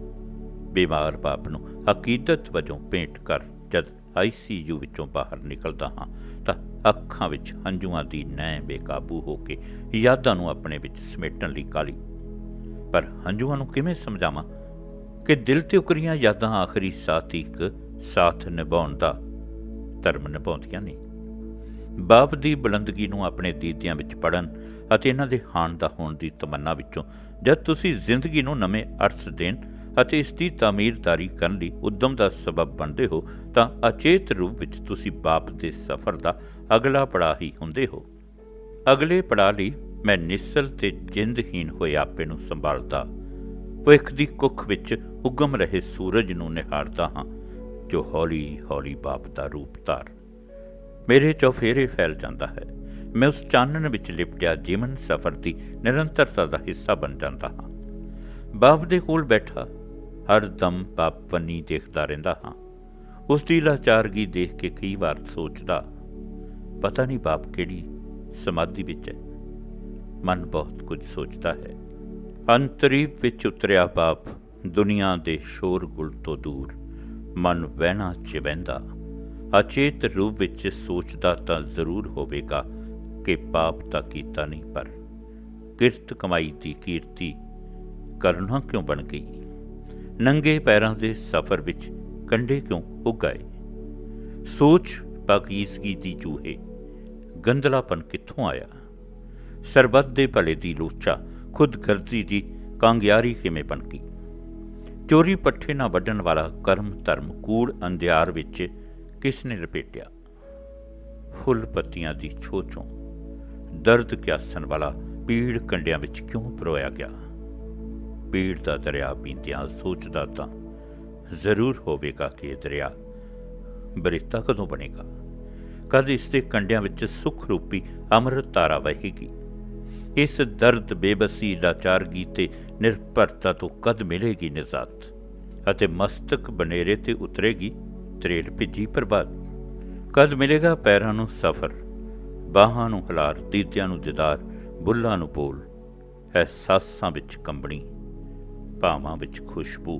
ਬਿਮਾਰ ਬਾਪ ਨੂੰ ਅਕੀਦਤ ਵਜੋਂ ਭੇਂਟ ਕਰ ਜਦ ICU ਵਿੱਚੋਂ ਬਾਹਰ ਨਿਕਲਦਾ ਹਾਂ ਤਾਂ ਅੱਖਾਂ ਵਿੱਚ ਹੰਝੂਆਂ ਦੀ ਨੈਂ ਬੇਕਾਬੂ ਹੋ ਕੇ ਯਾਦਾਂ ਨੂੰ ਆਪਣੇ ਵਿੱਚ ਸਮੇਟਣ ਲਈ ਕਾਲੀ। ਪਰ ਹੰਝੂਆਂ ਨੂੰ ਕਿਵੇਂ ਸਮਝਾਵਾਂ ਕਿ ਦਿਲ ਤੇ ਉਕਰੀਆਂ ਯਾਦਾਂ ਆਖਰੀ ਸਾਹ ਤੀਕ ਸਾਥ ਨਿਭਾਉਣ ਦਾ ਧਰਮ ਨਿਭਾਉਂਦੀਆਂ ਨੇ। ਬਾਪ ਦੀ ਬੁਲੰਦਗੀ ਨੂੰ ਆਪਣੇ ਦੀਦਿਆਂ ਵਿੱਚ ਪੜ੍ਹਨ ਅਤੇ ਇਹਨਾਂ ਦੇ ਹਾਣ ਦਾ ਹੋਣ ਦੀ ਤਮੰਨਾ ਵਿੱਚੋਂ ਜਦ ਤੁਸੀਂ ਜ਼ਿੰਦਗੀ ਨੂੰ ਨਵੇਂ ਅਰਥ ਦੇਣ ਅਤੇ ਇਸ ਦੀ ਤਾਮੀਰਦਾਰੀ ਕਰਨ ਲਈ ਉੱਦਮ ਦਾ ਸਬਬ ਬਣਦੇ ਹੋ ਤਾਂ ਅਚੇਤ ਰੂਪ ਵਿੱਚ ਤੁਸੀਂ ਬਾਪ ਦੇ ਸਫ਼ਰ ਦਾ ਅਗਲਾ ਪੜਾਅ ਹੀ ਹੁੰਦੇ ਹੋ। ਅਗਲੇ ਪੜਾਅ ਲਈ ਮੈਂ ਨਿਸਲ ਤੇ ਜਿੰਦਹੀਨ ਹੋਏ ਆਪੇ ਨੂੰ ਸੰਭਾਲਦਾ ਭਵਿੱਖ ਦੀ ਕੁੱਖ ਵਿੱਚ ਉਗਮ ਰਹੇ ਸੂਰਜ ਨੂੰ ਨਿਹਾਰਦਾ ਹਾਂ, ਜੋ ਹੌਲੀ ਹੌਲੀ ਬਾਪ ਦਾ ਰੂਪ ਧਾਰ ਮੇਰੇ ਚੌਫੇਰੇ ਫੈਲ ਜਾਂਦਾ ਹੈ। ਮੈਂ ਉਸ ਚਾਨਣ ਵਿੱਚ ਲਿਪਟਿਆ ਜੀਵਨ ਸਫ਼ਰ ਦੀ ਨਿਰੰਤਰਤਾ ਦਾ ਹਿੱਸਾ ਬਣ ਜਾਂਦਾ ਹਾਂ। ਬਾਪ ਦੇ ਕੋਲ ਬੈਠਾ ਹਰ ਦਮ ਬਾਪ ਬੰਨੀ ਦੇਖਦਾ ਰਹਿੰਦਾ ਹਾਂ। ਉਸ ਦੀ ਲਾਚਾਰਗੀ ਦੇਖ ਕੇ ਕਈ ਵਾਰ ਸੋਚਦਾ, ਪਤਾ ਨਹੀਂ ਬਾਪ ਕਿਹੜੀ ਸਮਾਧੀ ਵਿੱਚ ਹੈ। ਮਨ ਬਹੁਤ ਕੁਝ ਸੋਚਦਾ ਹੈ। ਅੰਤਰੀਪ ਵਿੱਚ ਉਤਰਿਆ ਬਾਪ ਦੁਨੀਆ ਦੇ ਸ਼ੋਰਗੁਲ ਤੋਂ ਦੂਰ ਮਨ ਵਹਿਣਾ 'ਚ ਵਹਿੰਦਾ। ਅਚੇਤ ਰੂਪ ਵਿੱਚ ਸੋਚਦਾ ਤਾਂ ਜ਼ਰੂਰ ਹੋਵੇਗਾ ਕਿ ਪਾਪ ਤਾਂ ਕੀਤਾ ਨਹੀਂ, ਪਰ ਕਿਰਤ ਕਮਾਈ ਦੀ ਕੀਰਤੀ ਕਰਨਾ ਕਿਉਂ ਬਣ ਗਈ? ਨੰਗੇ ਪੈਰਾਂ ਦੇ ਸਫ਼ਰ ਵਿੱਚ ਕੰਢੇ ਕਿਉਂ ਉੱਗ ਆਏ? ਸੋਚ ਪਾਕੀਜ਼ਗੀ ਦੀ ਚੂਹੇ, ਗੰਦਲਾਪਨ ਕਿੱਥੋਂ ਆਇਆ? ਸਰਬੱਤ ਦੇ ਭਲੇ ਦੀ ਲੋਚਾ ਖੁਦਗਰਜ਼ੀ ਦੀ ਕਾਂਗਿਆਰੀ ਕਿਵੇਂ ਪਣਕੀ? ਚੋਰੀ ਪੱਠੇ ਨਾ ਵੱਢਣ ਵਾਲਾ ਕਰਮ ਧਰਮ ਕੂੜ ਅੰਧਿਆਰ ਵਿੱਚ ਕਿਸ ਨੇ ਲਪੇਟਿਆ? ਫੁੱਲ ਪੱਤੀਆਂ ਦੀ ਛੋਹ ਦਰਦ ਕਿਆਸਣ ਵਾਲਾ ਪੀੜ ਕੰਡਿਆਂ ਵਿੱਚ ਕਿਉਂ ਪਰੋਇਆ ਗਿਆ? ਪੀੜ ਦਾ ਦਰਿਆ ਪੀਂਦਿਆਂ ਸੋਚਦਾ ਤਾਂ ਜ਼ਰੂਰ ਹੋਵੇਗਾ ਕਿ ਇਹ ਦਰਿਆ ਬਰੇਤਾ ਕਦੋਂ ਬਣੇਗਾ? ਕਦ ਇਸ ਦੇ ਕੰਡਿਆਂ ਵਿੱਚ ਸੁੱਖ ਰੂਪੀ ਅੰਮ੍ਰਿਤ ਧਾਰਾ ਵਹੇਗੀ? ਇਸ ਦਰਦ ਬੇਬਸੀ ਲਾਚਾਰਗੀ ਤੇ ਨਿਰਭਰਤਾ ਤੋਂ ਕਦ ਮਿਲੇਗੀ ਨਿਜਾਤ? ਅਤੇ ਮਸਤਕ ਬਨੇਰੇ ਤੇ ਉਤਰੇਗੀ ਤਰੇਲ ਭਿੱਜੀ ਪ੍ਰਭਾਤ? ਕਦ ਮਿਲੇਗਾ ਪੈਰਾਂ ਨੂੰ ਸਫ਼ਰ, ਬਾਹਾਂ ਨੂੰ ਹਲਾਰ, ਦੀਦਿਆਂ ਨੂੰ ਦੀਦਾਰ, ਬੁੱਲਾਂ ਨੂੰ ਬੋਲ, ਅਹਿਸਾਸਾਂ ਵਿੱਚ ਕੰਬਣੀ, ਭਾਵਾਂ ਵਿੱਚ ਖੁਸ਼ਬੂ,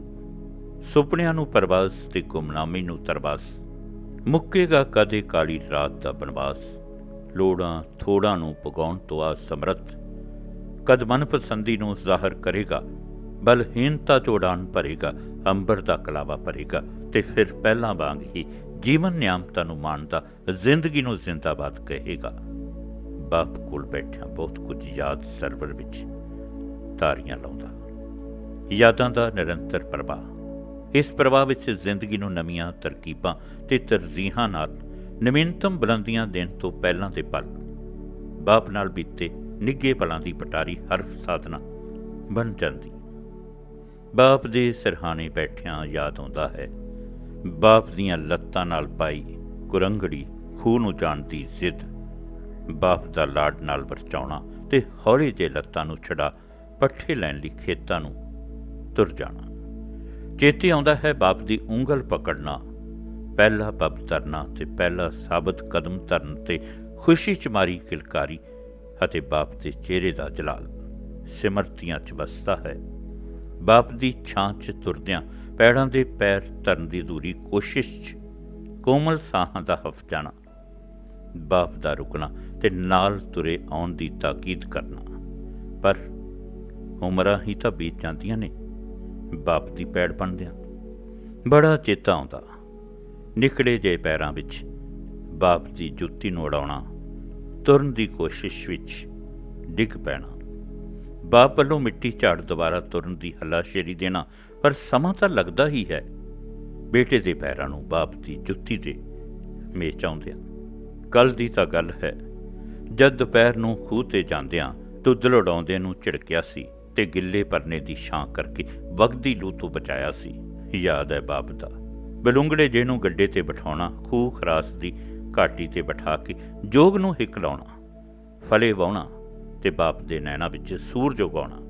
ਸੁਪਨਿਆਂ ਨੂੰ ਪਰਵਾਸ ਤੇ ਗੁਮਨਾਮੀ ਨੂੰ ਤਰਵਾਸ? ਮੁੱਕੇਗਾ ਕਦੇ ਕਾਲੀ ਰਾਤ ਦਾ ਬਨਵਾਸ? ਲੋੜਾਂ ਥੋੜਾਂ ਨੂੰ ਪਗਾਉਣ ਤੋਂ ਅਸਮਰੱਥ ਕਦ ਮਨਪਸੰਦੀ ਨੂੰ ਜ਼ਾਹਰ ਕਰੇਗਾ? ਬਲਹੀਨਤਾ 'ਚ ਉਡਾਨ ਭਰੇਗਾ, ਅੰਬਰ ਦਾ ਕਲਾਵਾ ਭਰੇਗਾ, ਤੇ ਫਿਰ ਪਹਿਲਾਂ ਵਾਂਗ ਹੀ ਜੀਵਨ ਨਿਆਮਤਾਂ ਨੂੰ ਮਾਣਦਾ ਜ਼ਿੰਦਗੀ ਨੂੰ ਜ਼ਿੰਦਾਬਾਦ ਕਹੇਗਾ। ਬਾਪ ਕੋਲ ਬੈਠਿਆਂ ਬਹੁਤ ਕੁਝ ਯਾਦ ਸਰਵਰ ਵਿੱਚ ਤਾਰੀਆਂ ਲਾਉਂਦਾ। ਯਾਦਾਂ ਦਾ ਨਿਰੰਤਰ ਪ੍ਰਵਾਹ। ਇਸ ਪ੍ਰਵਾਹ ਵਿੱਚ ਜ਼ਿੰਦਗੀ ਨੂੰ ਨਵੀਆਂ ਤਰਕੀਬਾਂ ਤੇ ਤਰਜੀਹਾਂ ਨਾਲ ਨਵੀਨਤਮ ਬੁਲੰਦੀਆਂ ਦੇਣ ਤੋਂ ਪਹਿਲਾਂ ਦੇ ਪਲ, ਬਾਪ ਨਾਲ ਬੀਤੇ ਨਿੱਘੇ ਪਲਾਂ ਦੀ ਪਟਾਰੀ ਹਰਫ ਸਾਧਨਾ ਬਣ ਜਾਂਦੀ। ਬਾਪ ਦੇ ਸਿਰਹਾਣੇ ਬੈਠਿਆਂ ਯਾਦ ਆਉਂਦਾ ਹੈ ਬਾਪ ਦੀਆਂ ਲੱਤਾਂ ਨਾਲ ਪਾਈ ਕੁਰੰਗੜੀ, ਖੂਹ ਨੂੰ ਜਾਣ ਦੀ ਜ਼ਿੱਦ, ਬਾਪ ਦਾ ਲਾਡ ਨਾਲ ਵਰਚਾਉਣਾ ਤੇ ਹੌਲੀ ਜਿਹੇ ਲੱਤਾਂ ਨੂੰ ਛਡਾ ਪੱਠੇ ਲੈਣ ਲਈ ਖੇਤਾਂ ਨੂੰ ਤੁਰ ਜਾਣਾ। ਚੇਤੇ ਆਉਂਦਾ ਹੈ ਬਾਪ ਦੀ ਉਂਗਲ ਪਕੜਨਾ, ਪਹਿਲਾ ਪੱਬ ਧਰਨਾ ਤੇ ਪਹਿਲਾ ਸਾਬਤ ਕਦਮ ਧਰਨ ਤੇ ਖੁਸ਼ੀ 'ਚ ਮਾਰੀ ਕਿਲਕਾਰੀ, ਅਤੇ ਬਾਪ ਦੇ ਚਿਹਰੇ ਦਾ ਜਲਾਲ ਸਿਮਰਤੀਆਂ 'ਚ ਵਸਦਾ ਹੈ। ਬਾਪ ਦੀ ਛਾਂ 'ਚ ਤੁਰਦਿਆਂ ਪੈਰਾਂ ਦੇ ਪੈਰ ਧਰਨ ਦੀ ਅਧੂਰੀ ਕੋਸ਼ਿਸ਼ 'ਚ ਕੋਮਲ ਸਾਹਾਂ ਦਾ ਹਫ ਜਾਣਾ, ਬਾਪ ਦਾ ਰੁਕਣਾ ਤੇ ਨਾਲ ਤੁਰੇ ਆਉਣ ਦੀ ਤਾਕੀਦ ਕਰਨਾ। ਪਰ ਉਮਰਾਂ ਹੀ ਤਾਂ ਬੀਤ ਜਾਂਦੀਆਂ ਨੇ ਬਾਪ ਦੀ ਪੈੜ ਬਣਦਿਆਂ। ਬੜਾ ਚੇਤਾ ਆਉਂਦਾ ਨਿਕੜੇ ਜਿਹੇ ਪੈਰਾਂ ਵਿੱਚ ਬਾਪ ਦੀ ਜੁੱਤੀ ਨੂੰ ਉਡਾਉਣਾ, ਤੁਰਨ ਦੀ ਕੋਸ਼ਿਸ਼ ਵਿੱਚ ਡਿੱਗ ਪੈਣਾ, ਬਾਪ ਵੱਲੋਂ ਮਿੱਟੀ ਝਾੜ ਦੁਬਾਰਾ ਤੁਰਨ ਦੀ ਹੱਲਾਸ਼ੇਰੀ ਦੇਣਾ। ਪਰ ਸਮਾਂ ਤਾਂ ਲੱਗਦਾ ਹੀ ਹੈ ਬੇਟੇ ਦੇ ਪੈਰਾਂ ਨੂੰ ਬਾਪ ਦੀ ਜੁੱਤੀ ਦੇ ਮੇਚ ਆਉਂਦਿਆਂ। ਕੱਲ੍ਹ ਦੀ ਤਾਂ ਗੱਲ ਹੈ ਜਦ ਦੁਪਹਿਰ ਨੂੰ ਖੂਹ 'ਤੇ ਜਾਂਦਿਆਂ ਧੁੱਦਲ ਉਡਾਉਂਦੇ ਨੂੰ ਝਿੜਕਿਆ ਸੀ ਤੇ ਗਿੱਲੇ ਪਰਨੇ ਦੀ ਛਾਂ ਕਰਕੇ ਵਗਦੀ ਲੂ ਤੋਂ ਬਚਾਇਆ ਸੀ। ਯਾਦ ਹੈ ਬਾਪ ਦਾ ਬਲੂੰਗੜੇ ਜਿਹਨੂੰ ਗੱਡੇ 'ਤੇ ਬਿਠਾਉਣਾ, ਖੂਹ ਖਰਾਸ ਦੀ ਘਾਟੀ 'ਤੇ ਬਿਠਾ ਕੇ ਜੋਗ ਨੂੰ ਹਿੱਕ ਲਾਉਣਾ, ਫਲੇ ਵਾਹੁਣਾ ਤੇ ਬਾਪ ਦੇ ਨੈਣਾਂ ਵਿੱਚ ਸੂਰਜ ਉਗਾਉਣਾ।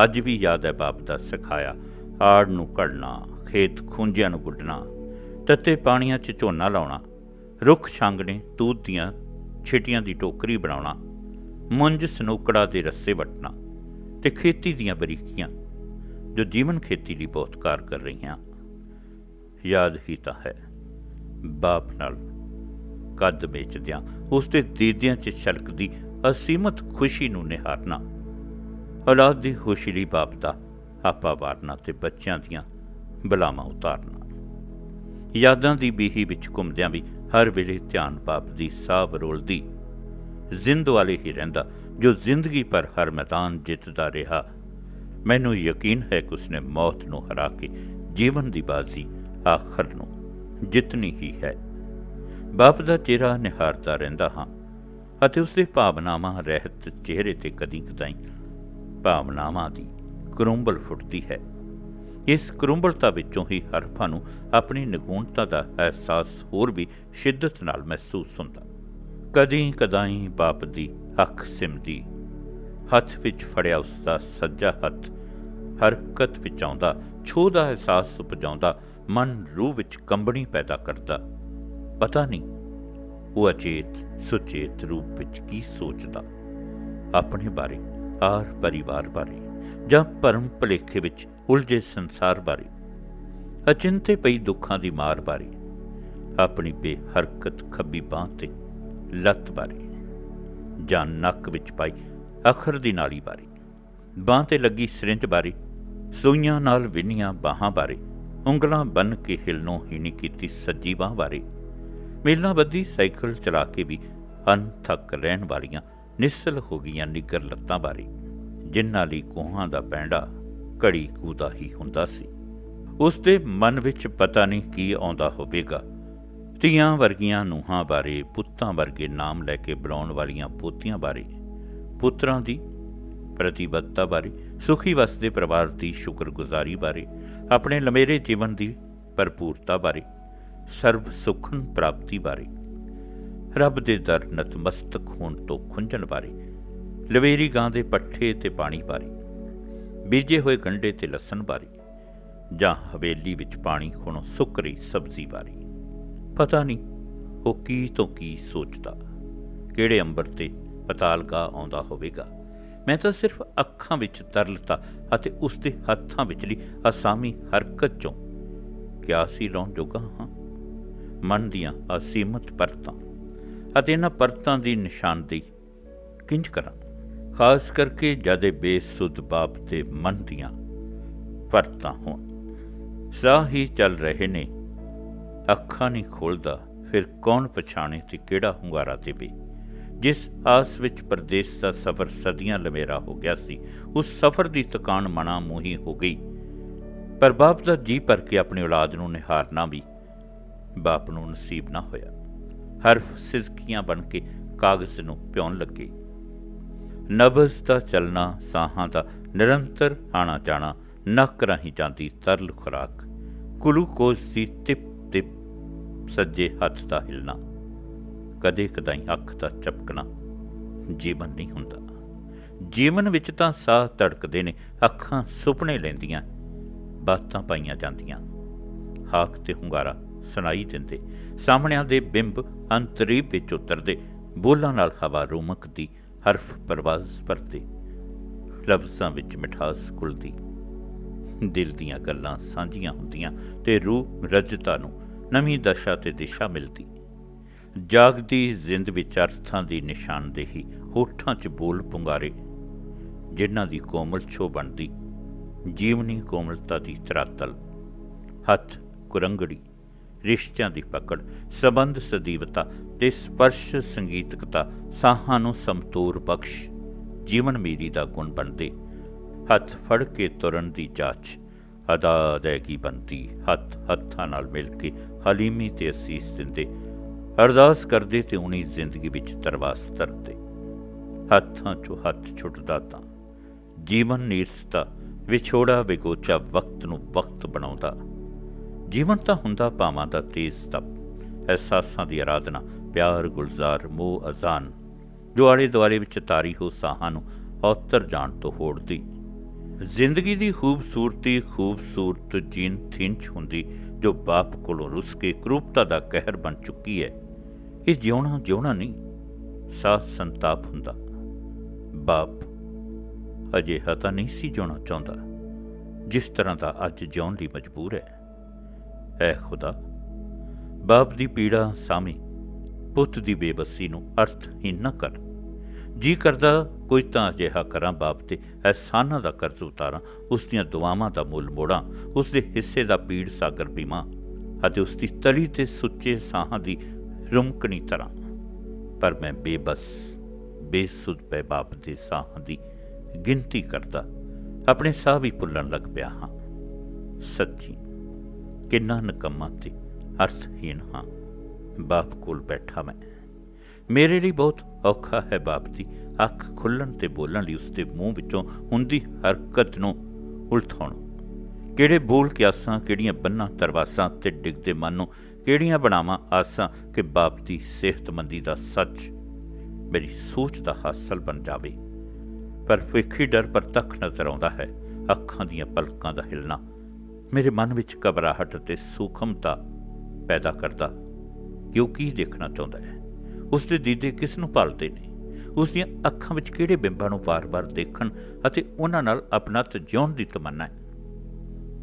ਅੱਜ ਵੀ ਯਾਦ ਹੈ ਬਾਪ ਦਾ ਸਿਖਾਇਆ ਆੜ ਨੂੰ ਘੜਨਾ, ਖੇਤ ਖੂੰਜਿਆਂ ਨੂੰ ਗੁੱਡਣਾ, ਤੱਤੇ ਪਾਣੀਆਂ 'ਚ ਝੋਨਾ ਲਾਉਣਾ, ਰੁੱਖ ਛਾਂਗਣੇ, ਤੂਤ ਦੀਆਂ ਛਿਟੀਆਂ ਦੀ ਟੋਕਰੀ ਬਣਾਉਣਾ, ਮੁੰਜ ਸਨੂਕੜਾ ਦੇ ਰੱਸੇ ਵੱਟਣਾ ਤੇ ਖੇਤੀ ਦੀਆਂ ਬਰੀਕੀਆਂ ਜੋ ਜੀਵਨ ਖੇਤੀ ਲਈ ਬਹੁਤ ਕਾਰ ਕਰ ਰਹੀਆਂ। ਯਾਦ ਹੀ ਤਾਂ ਹੈ ਬਾਪ ਨਾਲ ਕੱਦ ਵੇਚਦਿਆਂ ਉਸ ਦੇ ਦੀਦਿਆਂ 'ਚ ਛਲਕਦੀ ਅਸੀਮਤ ਖੁਸ਼ੀ ਨੂੰ ਨਿਹਾਰਨਾ, ਔਲਾਦ ਦੀ ਖੁਸ਼ੀ ਲਈ ਬਾਪ ਦਾ ਆਪਾ ਵਾਰਨਾ ਤੇ ਬੱਚਿਆਂ ਦੀਆਂ ਬਲਾਵਾਂ ਉਤਾਰਨਾ। ਯਾਦਾਂ ਦੀ ਬੀਹੀ ਵਿੱਚ ਘੁੰਮਦਿਆਂ ਵੀ ਹਰ ਵੇਲੇ ਧਿਆਨ ਬਾਪ ਦੀ ਸਾਹ ਬਰੋਲਦੀ ਜ਼ਿੰਦ ਵਾਲੇ ਹੀ ਰਹਿੰਦਾ ਜੋ ਜ਼ਿੰਦਗੀ ਪਰ ਹਰ ਮੈਦਾਨ ਜਿੱਤਦਾ ਰਿਹਾ। ਮੈਨੂੰ ਯਕੀਨ ਹੈ ਕਿ ਉਸਨੇ ਮੌਤ ਨੂੰ ਹਰਾ ਕੇ ਜੀਵਨ ਦੀ ਬਾਜ਼ੀ ਆਖਰ ਨੂੰ ਜਿੱਤਣੀ ਹੀ ਹੈ। ਬਾਪ ਦਾ ਚਿਹਰਾ ਨਿਹਾਰਦਾ ਰਹਿੰਦਾ ਹਾਂ ਅਤੇ ਉਸਦੇ ਭਾਵਨਾਵਾਂ ਰਹਿਤ ਚਿਹਰੇ 'ਤੇ ਕਦੀ ਕਦਾਈ ਭਾਵਨਾਵਾਂ ਦੀ ਕਰੁੰਬਲ ਫੁੱਟਦੀ ਹੈ। ਇਸ ਕਰੁੰਬਲਤਾ ਵਿੱਚੋਂ ਹੀ ਹਰਫਾਂ ਨੂੰ ਆਪਣੀ ਨਿਗੂਣਤਾ ਦਾ ਅਹਿਸਾਸ ਹੋਰ ਵੀ ਸ਼ਿੱਦਤ ਨਾਲ ਮਹਿਸੂਸ ਹੁੰਦਾ। ਕਦੀ ਕਦਾਈ ਬਾਪ ਦੀ ਅੱਖ ਸਿਮਦੀ, ਹੱਥ ਵਿੱਚ ਫੜਿਆ ਉਸਦਾ ਸੱਜਾ ਹੱਥ ਹਰਕਤ ਵਿੱਚ ਆਉਂਦਾ, ਛੋਹ ਦਾ ਅਹਿਸਾਸ ਉਪਜਾਉਂਦਾ, ਮਨ ਰੂਹ ਵਿੱਚ ਕੰਬਣੀ ਪੈਦਾ ਕਰਦਾ। ਪਤਾ ਨਹੀਂ ਉਹ ਅਚੇਤ ਸੁਚੇਤ ਰੂਪ ਵਿੱਚ ਕੀ ਸੋਚਦਾ, ਆਪਣੇ ਬਾਰੇ, ਆਰ ਪਰਿਵਾਰ ਬਾਰੇ, ਜਾਂ ਭਰਮ ਭੁਲੇਖੇ ਵਿੱਚ ਉਲਝੇ ਸੰਸਾਰ ਬਾਰੇ, ਅਚਿੰਤੇ ਪਈ ਦੁੱਖਾਂ ਦੀ ਮਾਰ ਬਾਰੇ, ਆਪਣੀ ਬੇਹਰਕਤ ਖੱਬੀ ਬਾਂਹ ਤੇ ਲੱਤ ਬਾਰੇ, ਜਾਂ ਨੱਕ ਵਿੱਚ ਪਾਈ ਅੱਖਰ ਦੀ ਨਾਲੀ ਬਾਰੇ, ਬਾਂਹ ਤੇ ਲੱਗੀ ਸਰਿੰਜ ਬਾਰੇ, ਸੂਈਆਂ ਨਾਲ ਵਿੰਨੀਆਂ ਬਾਹਾਂ ਬਾਰੇ, ਉਂਗਲਾਂ ਬੰਨ੍ਹ ਕੇ ਹਿਲਣੋਂ ਹੀ ਨਹੀਂ ਕੀਤੀ ਸੱਜੀ ਬਾਂਹ ਬਾਰੇ, ਮੀਲਾਂ ਬੱਧੀ ਸਾਈਕਲ ਚਲਾ ਕੇ ਵੀ ਅਣਥੱਕ ਰਹਿਣ ਵਾਲੀਆਂ ਨਿਸਲ ਹੋ ਗਈਆਂ ਨਿੱਗਰ ਲੱਤਾਂ ਬਾਰੇ, ਜਿਨ੍ਹਾਂ ਲਈ ਕੋਹਾਂ ਦਾ ਪੈਂਡਾ ਘੜੀ ਕੁ ਦਾ ਹੀ ਹੁੰਦਾ ਸੀ। ਉਸ ਦੇ ਮਨ ਵਿੱਚ ਪਤਾ ਨਹੀਂ ਕੀ ਆਉਂਦਾ ਹੋਵੇਗਾ। ਧੀਆਂ ਵਰਗੀਆਂ ਨੂੰਹਾਂ ਬਾਰੇ, ਪੁੱਤਾਂ ਵਰਗੇ ਨਾਮ ਲੈ ਕੇ ਬੁਲਾਉਣ ਵਾਲੀਆਂ ਪੋਤੀਆਂ ਬਾਰੇ, ਪੁੱਤਰਾਂ ਦੀ ਪ੍ਰਤੀਬੱਧਤਾ ਬਾਰੇ, ਸੁਖੀ ਵਸਦੇ ਪਰਿਵਾਰ ਦੀ ਸ਼ੁਕਰਗੁਜ਼ਾਰੀ ਬਾਰੇ, ਆਪਣੇ ਲੰਮੇਰੇ ਜੀਵਨ ਦੀ ਭਰਪੂਰਤਾ ਬਾਰੇ, ਸਰਬ ਸੁਖਨ ਪ੍ਰਾਪਤੀ ਬਾਰੇ, ਰੱਬ ਦੇ ਦਰ ਨਤਮਸਤਕ ਹੋਣ ਤੋਂ ਖੁੰਝਣ ਬਾਰੇ, ਲਵੇਰੀ ਗਾਂ ਦੇ ਪੱਠੇ ਤੇ ਪਾਣੀ ਬਾਰੇ, ਬੀਜੇ ਹੋਏ ਗੰਢੇ ਤੇ ਲਸਣ ਬਾਰੇ, ਜਾਂ ਹਵੇਲੀ ਵਿੱਚ ਪਾਣੀ ਖੁਣੋਂ ਸੁੱਕ ਰਹੀ ਸਬਜ਼ੀ ਬਾਰੇ। ਪਤਾ ਨਹੀਂ ਉਹ ਕੀ ਤੋਂ ਕੀ ਸੋਚਦਾ, ਕਿਹੜੇ ਅੰਬਰ ਤੇ ਪਤਾਲ ਗਾਹ ਆਉਂਦਾ ਹੋਵੇਗਾ। ਮੈਂ ਤਾਂ ਸਿਰਫ ਅੱਖਾਂ ਵਿੱਚ ਤਰਲਤਾ ਅਤੇ ਉਸ ਦੇ ਹੱਥਾਂ ਵਿਚਲੀ ਅਸਾਮੀ ਹਰਕਤ ਚੋਂ ਕਿਆਸੀ ਲਾਉਣ ਜੋਗਾ ਹਾਂ। ਮਨ ਦੀਆਂ ਅਸੀਮਤ ਪਰਤਾਂ ਅਤੇ ਇਹਨਾਂ ਪਰਤਾਂ ਦੀ ਨਿਸ਼ਾਨਦੇਹੀ ਕਿੰਝ ਕਰਾਂ, ਖਾਸ ਕਰਕੇ ਜਦ ਇਹ ਬੇਸੁੱਧ ਬਾਪ ਦੇ ਮਨ ਦੀਆਂ ਪਰਤਾਂ ਹੋਣ। ਸਾਹ ਹੀ ਚੱਲ ਰਹੇ ਨੇ, ਅੱਖਾਂ ਨਹੀਂ ਖੋਲ੍ਹਦਾ, ਫਿਰ ਕੌਣ ਪਛਾਣੇ ਤੇ ਕਿਹੜਾ ਹੁੰਗਾਰਾ ਦੇਵੇ। ਜਿਸ ਆਸ ਵਿੱਚ ਪਰਦੇਸ ਦਾ ਸਫ਼ਰ ਸਦੀਆਂ ਲੰਮੇਰਾ ਹੋ ਗਿਆ ਸੀ, ਉਸ ਸਫ਼ਰ ਦੀ ਥਕਾਨ ਮਣਾ ਮੂੰਹੀ ਹੋ ਗਈ। ਪਰ ਬਾਪ ਦਾ ਜੀ ਭਰ ਕੇ ਆਪਣੀ ਔਲਾਦ ਨੂੰ ਨਿਹਾਰਨਾ ਵੀ ਬਾਪ ਨੂੰ ਨਸੀਬ ਨਾ ਹੋਇਆ। ਹਰਫ ਸਿਜ਼ਕੀਆਂ ਬਣ ਕੇ ਕਾਗਜ਼ ਨੂੰ ਪਿਉਣ ਲੱਗੇ। ਨਬਜ਼ ਦਾ ਚੱਲਣਾ, ਸਾਹਾਂ ਦਾ ਨਿਰੰਤਰ ਆਣਾ ਜਾਣਾ, ਨੱਕ ਰਾਹੀਂ ਜਾਂਦੀ ਤਰਲ ਖੁਰਾਕ, ਗਲੂਕੋਜ਼ ਦੀ ਤਿਪ ਤਿਪ, ਸੱਜੇ ਹੱਥ ਦਾ ਹਿਲਣਾ, ਕਦੇ ਕਦਾਈ ਅੱਖ ਦਾ ਝਪਕਣਾ ਜੀਵਨ ਨਹੀਂ ਹੁੰਦਾ। ਜੀਵਨ ਵਿੱਚ ਤਾਂ ਸਾਹ ਧੜਕਦੇ ਨੇ, ਅੱਖਾਂ ਸੁਪਨੇ ਲੈਂਦੀਆਂ, ਬਾਤਾਂ ਪਾਈਆਂ ਜਾਂਦੀਆਂ, ਹਾਕ ਤੇ ਹੁੰਗਾਰਾ ਸੁਣਾਈ ਦਿੰਦੇ, ਸਾਹਮਣਿਆਂ ਦੇ ਬਿੰਬ ਅੰਤਰੀਬ ਵਿੱਚ ਉਤਰਦੇ, ਬੋਲਾਂ ਨਾਲ ਹਵਾ ਰੋਮਕਦੀ, ਹਰਫ ਪਰਵਾਜ਼ ਭਰਦੇ, ਲਫ਼ਜ਼ਾਂ ਵਿੱਚ ਮਿਠਾਸ ਘੁਲਦੀ, ਦਿਲ ਦੀਆਂ ਗੱਲਾਂ ਸਾਂਝੀਆਂ ਹੁੰਦੀਆਂ ਤੇ ਰੂਹ ਰਜਤਾ ਨੂੰ ਨਵੀਂ ਦਸ਼ਾ ਤੇ ਦਿਸ਼ਾ ਮਿਲਦੀ। ਜਾਗਦੀ ਜ਼ਿੰਦ ਵਿੱਚ ਅਰਥਾਂ ਦੀ ਨਿਸ਼ਾਨਦੇਹੀ, ਹੋਠਾਂ 'ਚ ਬੋਲ ਪੁੰਗਾਰੇ, ਜਿਨ੍ਹਾਂ ਦੀ ਕੋਮਲ ਛੋ ਬਣਦੀ, ਜੀਵਨੀ ਕੋਮਲਤਾ ਦੀ ਤਰਾਤਲ, ਹੱਥ ਕੁਰੰਗੜੀ, ਰਿਸ਼ਤਿਆਂ ਦੀ ਪਕੜ, ਸਬੰਧ ਸਦੀਵਤਾ ਤੇ ਸਪਰਸ਼ ਸੰਗੀਤਕਤਾ, ਸਾਹਾਂ ਨੂੰ ਸਮਤੋਰ ਬਖਸ਼, ਜੀਵਨ ਮੀਰੀ ਦਾ ਗੁਣ ਬਣਦੇ, ਹੱਥ ਫੜ ਕੇ ਤੁਰਨ ਦੀ ਜਾਚ, ਅਦਾ ਅਦਾਇਗੀ ਬਣਦੀ, ਹੱਥ ਹੱਥਾਂ ਨਾਲ ਮਿਲ ਕੇ ਹਲੀਮੀ ਤੇ ਅਸੀਸ ਦਿੰਦੇ, ਅਰਦਾਸ ਕਰਦੇ ਤੇ ਉਨੀ ਜ਼ਿੰਦਗੀ ਵਿੱਚ ਤਰਵਾਸ ਧਰਦੇ। ਹੱਥਾਂ 'ਚੋਂ ਹੱਥ ਛੁੱਟਦਾ ਤਾਂ ਜੀਵਨ ਨੀਰਸਤਾ, ਵਿਛੋੜਾ ਵਿਗੋਚਾ ਵਕਤ ਨੂੰ ਵਕਤ ਬਣਾਉਂਦਾ। ਜੀਵਨ ਤਾਂ ਹੁੰਦਾ ਭਾਵਾਂ ਦਾ ਤੇਜ਼ ਤਪ, ਅਹਿਸਾਸਾਂ ਦੀ ਅਰਾਧਨਾ, ਪਿਆਰ ਗੁਲਜ਼ਾਰ, ਮੋਹ ਅਜ਼ਾਨ, ਜੋ ਆਲੇ ਦੁਆਲੇ ਵਿੱਚ ਤਾਰੀ ਹੋ ਸਾਹਾਂ ਨੂੰ ਔਤਰ ਜਾਣ ਤੋਂ ਹੋੜਦੀ। ਜ਼ਿੰਦਗੀ ਦੀ ਖੂਬਸੂਰਤੀ ਖੂਬਸੂਰਤ ਜੀਨ ਥਿੰਚ ਹੁੰਦੀ, ਜੋ ਬਾਪ ਕੋਲੋਂ ਰੁੱਸ ਕੇ ਕਰੂਪਤਾ ਦਾ ਕਹਿਰ ਬਣ ਚੁੱਕੀ ਹੈ। ਇਹ ਜਿਉਣਾ ਨਹੀਂ, ਸਾਹ ਸੰਤਾਪ ਹੁੰਦਾ। ਬਾਪ ਅਜਿਹਾ ਤਾਂ ਨਹੀਂ ਸੀ ਜਿਉਣਾ ਚਾਹੁੰਦਾ ਜਿਸ ਤਰ੍ਹਾਂ ਦਾ ਅੱਜ ਜਿਉਣ ਲਈ ਮਜਬੂਰ ਹੈ। ਐ ਖੁਦਾ, ਬਾਪ ਦੀ ਪੀੜਾ ਸਾਮੀ, ਪੁੱਤ ਦੀ ਬੇਬਸੀ ਨੂੰ ਅਰਥਹੀਨ ਨਾ ਕਰ। ਜੀ ਕਰਦਾ ਕੋਈ ਤਾਂ ਅਜਿਹਾ ਕਰਾਂ, ਬਾਪ ਤੇ ਅਹਿਸਾਨਾਂ ਦਾ ਕਰਜ਼ ਉਤਾਰਾਂ, ਉਸ ਦੀਆਂ ਦੁਆਵਾਂ ਦਾ ਮੁੱਲ ਮੋੜਾਂ, ਉਸ ਦੇ ਹਿੱਸੇ ਦਾ ਪੀੜ ਸਾਗਰ ਪੀਵਾਂ ਅਤੇ ਉਸ ਦੀ ਤਲੀ ਤੇ ਸੁੱਚੇ ਸਾਹਾਂ ਦੀ ਰੁਮਕਣੀ ਤਰ੍ਹਾਂ। ਪਰ ਮੈਂ ਬੇਬਸ ਬੇਸੁੱਧ ਪਏ ਬਾਪ ਦੇ ਸਾਹਾਂ ਦੀ ਗਿਣਤੀ ਕਰਦਾ ਆਪਣੇ ਸਾਹ ਵੀ ਭੁੱਲਣ ਲੱਗ ਪਿਆ ਹਾਂ। ਸੱਚੀ ਕਿੰਨਾ ਨਿਕੰਮਾ ਤੇ ਅਰਥਹੀਨ ਹਾਂ। ਬਾਪ ਕੋਲ ਬੈਠਾ ਮੈਂ, ਮੇਰੇ ਲਈ ਬਹੁਤ ਔਖਾ ਹੈ ਬਾਪ ਦੀ ਅੱਖ ਖੁੱਲ੍ਹਣ ਤੇ ਬੋਲਣ ਲਈ, ਉਸਦੇ ਮੂੰਹ ਵਿੱਚੋਂ ਹੁੰਦੀ ਹਰਕਤ ਨੂੰ ਉਲਥਾਉਣ। ਕਿਹੜੇ ਬੋਲ ਕਿਆਸਾਂ, ਕਿਹੜੀਆਂ ਬੰਨਾਂ ਤਰਵਾਸਾਂ ਤੇ ਡਿੱਗਦੇ ਮਨ ਨੂੰ ਕਿਹੜੀਆਂ ਬਣਾਵਾਂ ਆਸਾਂ ਕਿ ਬਾਪ ਦੀ ਸਿਹਤਮੰਦੀ ਦਾ ਸੱਚ ਮੇਰੀ ਸੋਚ ਦਾ ਹਾਸਲ ਬਣ ਜਾਵੇ। ਪਰ ਵੇਖੀ ਡਰ ਪ੍ਰਤੱਖ ਨਜ਼ਰ ਆਉਂਦਾ ਹੈ। ਅੱਖਾਂ ਦੀਆਂ ਪਲਕਾਂ ਦਾ ਹਿਲਣਾ ਮੇਰੇ ਮਨ ਵਿੱਚ ਘਬਰਾਹਟ ਅਤੇ ਸੂਖਮਤਾ ਪੈਦਾ ਕਰਦਾ ਕਿ ਉਹ ਕੀ ਦੇਖਣਾ ਚਾਹੁੰਦਾ ਹੈ। ਉਸ ਦੇ ਦੀਦੇ ਕਿਸ ਨੂੰ ਭਾਲਦੇ ਨੇ, ਉਸ ਦੀਆਂ ਅੱਖਾਂ ਵਿੱਚ ਕਿਹੜੇ ਬਿੰਬਾਂ ਨੂੰ ਵਾਰ-ਵਾਰ ਦੇਖਣ ਅਤੇ ਉਹਨਾਂ ਨਾਲ ਆਪਣਤ ਜਿਉਣ ਦੀ ਤਮੰਨਾ ਹੈ।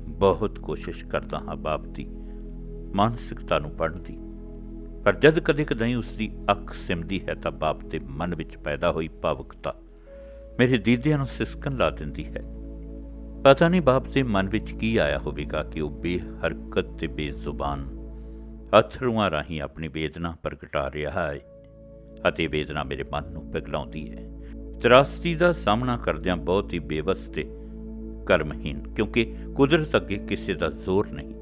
ਬਹੁਤ ਕੋਸ਼ਿਸ਼ ਕਰਦਾ ਹਾਂ ਬਾਪ ਦੀ ਮਾਨਸਿਕਤਾ ਨੂੰ ਪੜ੍ਹਨ ਦੀ, ਪਰ ਜਦ ਕਦੇ-ਕਦਾਈ ਉਸ ਦੀ ਅੱਖ ਸਿਮਦੀ ਹੈ ਤਾਂ ਬਾਪ ਦੇ ਮਨ ਵਿੱਚ ਪੈਦਾ ਹੋਈ ਭਾਵੁਕਤਾ ਮੇਰੇ ਦੀਦਿਆਂ ਨੂੰ ਸਿਸਕਣ ਲਾ ਦਿੰਦੀ ਹੈ। ਪਤਾ ਨਹੀਂ ਬਾਪ ਦੇ ਮਨ ਵਿੱਚ ਕੀ ਆਇਆ ਹੋਵੇਗਾ ਕਿ ਉਹ ਬੇਹਰਕਤ ਤੇ ਬੇਜ਼ੁਬਾਨ ਅਥਰੂਆਂ ਰਾਹੀਂ ਆਪਣੀ ਵੇਦਨਾ ਪ੍ਰਗਟਾ ਰਿਹਾ ਹੈ ਅਤੇ ਵੇਦਨਾ ਮੇਰੇ ਮਨ ਨੂੰ ਪਿਘਲਾਉਂਦੀ ਹੈ। ਤਰਾਸਦੀ ਦਾ ਸਾਹਮਣਾ ਕਰਦਿਆਂ ਬਹੁਤ ਹੀ ਬੇਵਸ ਤੇ ਕਰਮਹੀਨ, ਕਿਉਂਕਿ ਕੁਦਰਤ ਅੱਗੇ ਕਿਸੇ ਦਾ ਜ਼ੋਰ ਨਹੀਂ,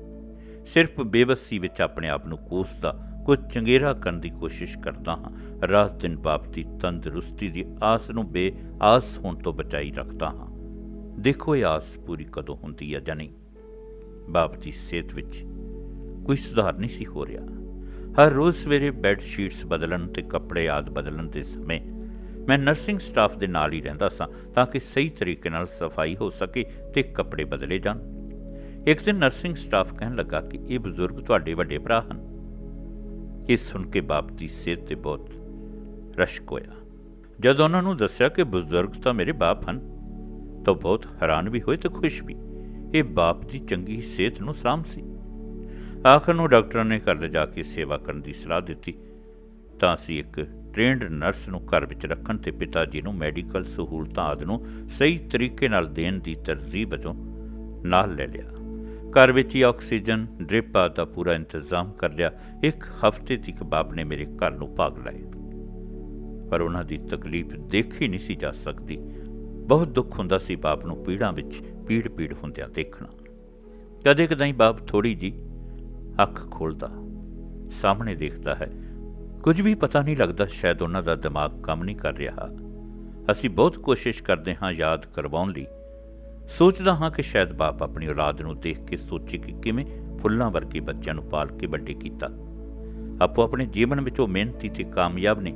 ਸਿਰਫ ਬੇਵਸੀ ਵਿੱਚ ਆਪਣੇ ਆਪ ਨੂੰ ਕੋਸਦਾ ਕੁਝ ਚੰਗੇਰਾ ਕਰਨ ਦੀ ਕੋਸ਼ਿਸ਼ ਕਰਦਾ ਹਾਂ। ਰਾਤ ਦਿਨ ਬਾਪ ਦੀ ਤੰਦਰੁਸਤੀ ਦੀ ਆਸ ਨੂੰ ਬੇਆਸ ਹੋਣ ਤੋਂ ਬਚਾਈ ਰੱਖਦਾ ਹਾਂ। ਦੇਖੋ ਇਹ ਆਸ ਪੂਰੀ ਕਦੋਂ ਹੁੰਦੀ ਹੈ ਜਾਂ ਨਹੀਂ। ਬਾਪ ਦੀ ਸਿਹਤ ਵਿੱਚ ਕੋਈ ਸੁਧਾਰ ਨਹੀਂ ਸੀ ਹੋ ਰਿਹਾ। ਹਰ ਰੋਜ਼ ਸਵੇਰੇ ਬੈੱਡ ਸ਼ੀਟਸ ਬਦਲਣ ਤੇ ਕੱਪੜੇ ਆਦਿ ਬਦਲਣ ਦੇ ਸਮੇਂ ਮੈਂ ਨਰਸਿੰਗ ਸਟਾਫ ਦੇ ਨਾਲ ਹੀ ਰਹਿੰਦਾ ਸਾਂ ਤਾਂ ਕਿ ਸਹੀ ਤਰੀਕੇ ਨਾਲ ਸਫਾਈ ਹੋ ਸਕੇ ਤੇ ਕੱਪੜੇ ਬਦਲੇ ਜਾਣ। ਇੱਕ ਦਿਨ ਨਰਸਿੰਗ ਸਟਾਫ ਕਹਿਣ ਲੱਗਾ ਕਿ ਇਹ ਬਜ਼ੁਰਗ ਤੁਹਾਡੇ ਵੱਡੇ ਭਰਾ ਹਨ। ਇਹ ਸੁਣ ਕੇ ਬਾਪ ਦੀ ਸਿਹਤ ਤੇ ਬਹੁਤ ਰਸ਼ਕ ਹੋਇਆ। ਜਦ ਉਹਨਾਂ ਨੂੰ ਦੱਸਿਆ ਕਿ ਬਜ਼ੁਰਗ ਤਾਂ ਮੇਰੇ ਬਾਪ ਹਨ ਤਾਂ ਬਹੁਤ ਹੈਰਾਨ ਵੀ ਹੋਏ ਤੇ ਖੁਸ਼ ਵੀ। ਇਹ ਬਾਪ ਦੀ ਚੰਗੀ ਸਿਹਤ ਨੂੰ ਸਲਾਮ ਸੀ। ਆਖਰ ਨੂੰ ਡਾਕਟਰਾਂ ਨੇ ਘਰ ਲਿਜਾ ਕੇ ਸੇਵਾ ਕਰਨ ਦੀ ਸਲਾਹ ਦਿੱਤੀ ਤਾਂ ਅਸੀਂ ਇੱਕ ਟ੍ਰੇਨਡ ਨਰਸ ਨੂੰ ਘਰ ਵਿੱਚ ਰੱਖਣ ਤੇ ਪਿਤਾ ਜੀ ਨੂੰ ਮੈਡੀਕਲ ਸਹੂਲਤਾਂ ਆਦਿ ਨੂੰ ਸਹੀ ਤਰੀਕੇ ਨਾਲ ਦੇਣ ਦੀ ਤਰਜੀਹ ਵਜੋਂ ਨਾਲ ਲੈ ਲਿਆ। ਘਰ ਵਿੱਚ ਹੀ ਆਕਸੀਜਨ ਡ੍ਰਿਪ ਆਦਿ ਦਾ ਪੂਰਾ ਇੰਤਜ਼ਾਮ ਕਰ ਲਿਆ। ਇੱਕ ਹਫ਼ਤੇ ਤੱਕ ਬਾਪ ਨੇ ਮੇਰੇ ਘਰ ਨੂੰ ਭਾਗ ਲਾਏ, ਪਰ ਉਹਨਾਂ ਦੀ ਤਕਲੀਫ ਦੇਖੀ ਨਹੀਂ ਸੀ ਜਾ ਸਕਦੀ। ਬਹੁਤ ਦੁੱਖ ਹੁੰਦਾ ਸੀ ਬਾਪ ਨੂੰ ਪੀੜਾਂ ਵਿੱਚ ਪੀੜ ਹੁੰਦਿਆਂ ਦੇਖਣਾ। ਕਦੇ ਕਦਾਈ ਬਾਪ ਥੋੜ੍ਹੀ ਜਿਹੀ ਅੱਖ ਖੋਲ੍ਹਦਾ, ਸਾਹਮਣੇ ਦੇਖਦਾ ਹੈ, ਕੁਝ ਵੀ ਪਤਾ ਨਹੀਂ ਲੱਗਦਾ। ਸ਼ਾਇਦ ਉਹਨਾਂ ਦਾ ਦਿਮਾਗ ਕੰਮ ਨਹੀਂ ਕਰ ਰਿਹਾ। ਅਸੀਂ ਬਹੁਤ ਕੋਸ਼ਿਸ਼ ਕਰਦੇ ਹਾਂ ਯਾਦ ਕਰਵਾਉਣ ਲਈ। ਸੋਚਦਾ ਹਾਂ ਕਿ ਸ਼ਾਇਦ ਬਾਪ ਆਪਣੀ ਔਲਾਦ ਨੂੰ ਦੇਖ ਕੇ ਸੋਚੇ ਕਿ ਕਿਵੇਂ ਫੁੱਲਾਂ ਵਰਗੇ ਬੱਚਿਆਂ ਨੂੰ ਪਾਲ ਕੇ ਵੱਡੇ ਕੀਤਾ। ਆਪੋ ਆਪਣੇ ਜੀਵਨ ਵਿੱਚ ਉਹ ਮਿਹਨਤੀ ਤੇ ਕਾਮਯਾਬ ਨੇ,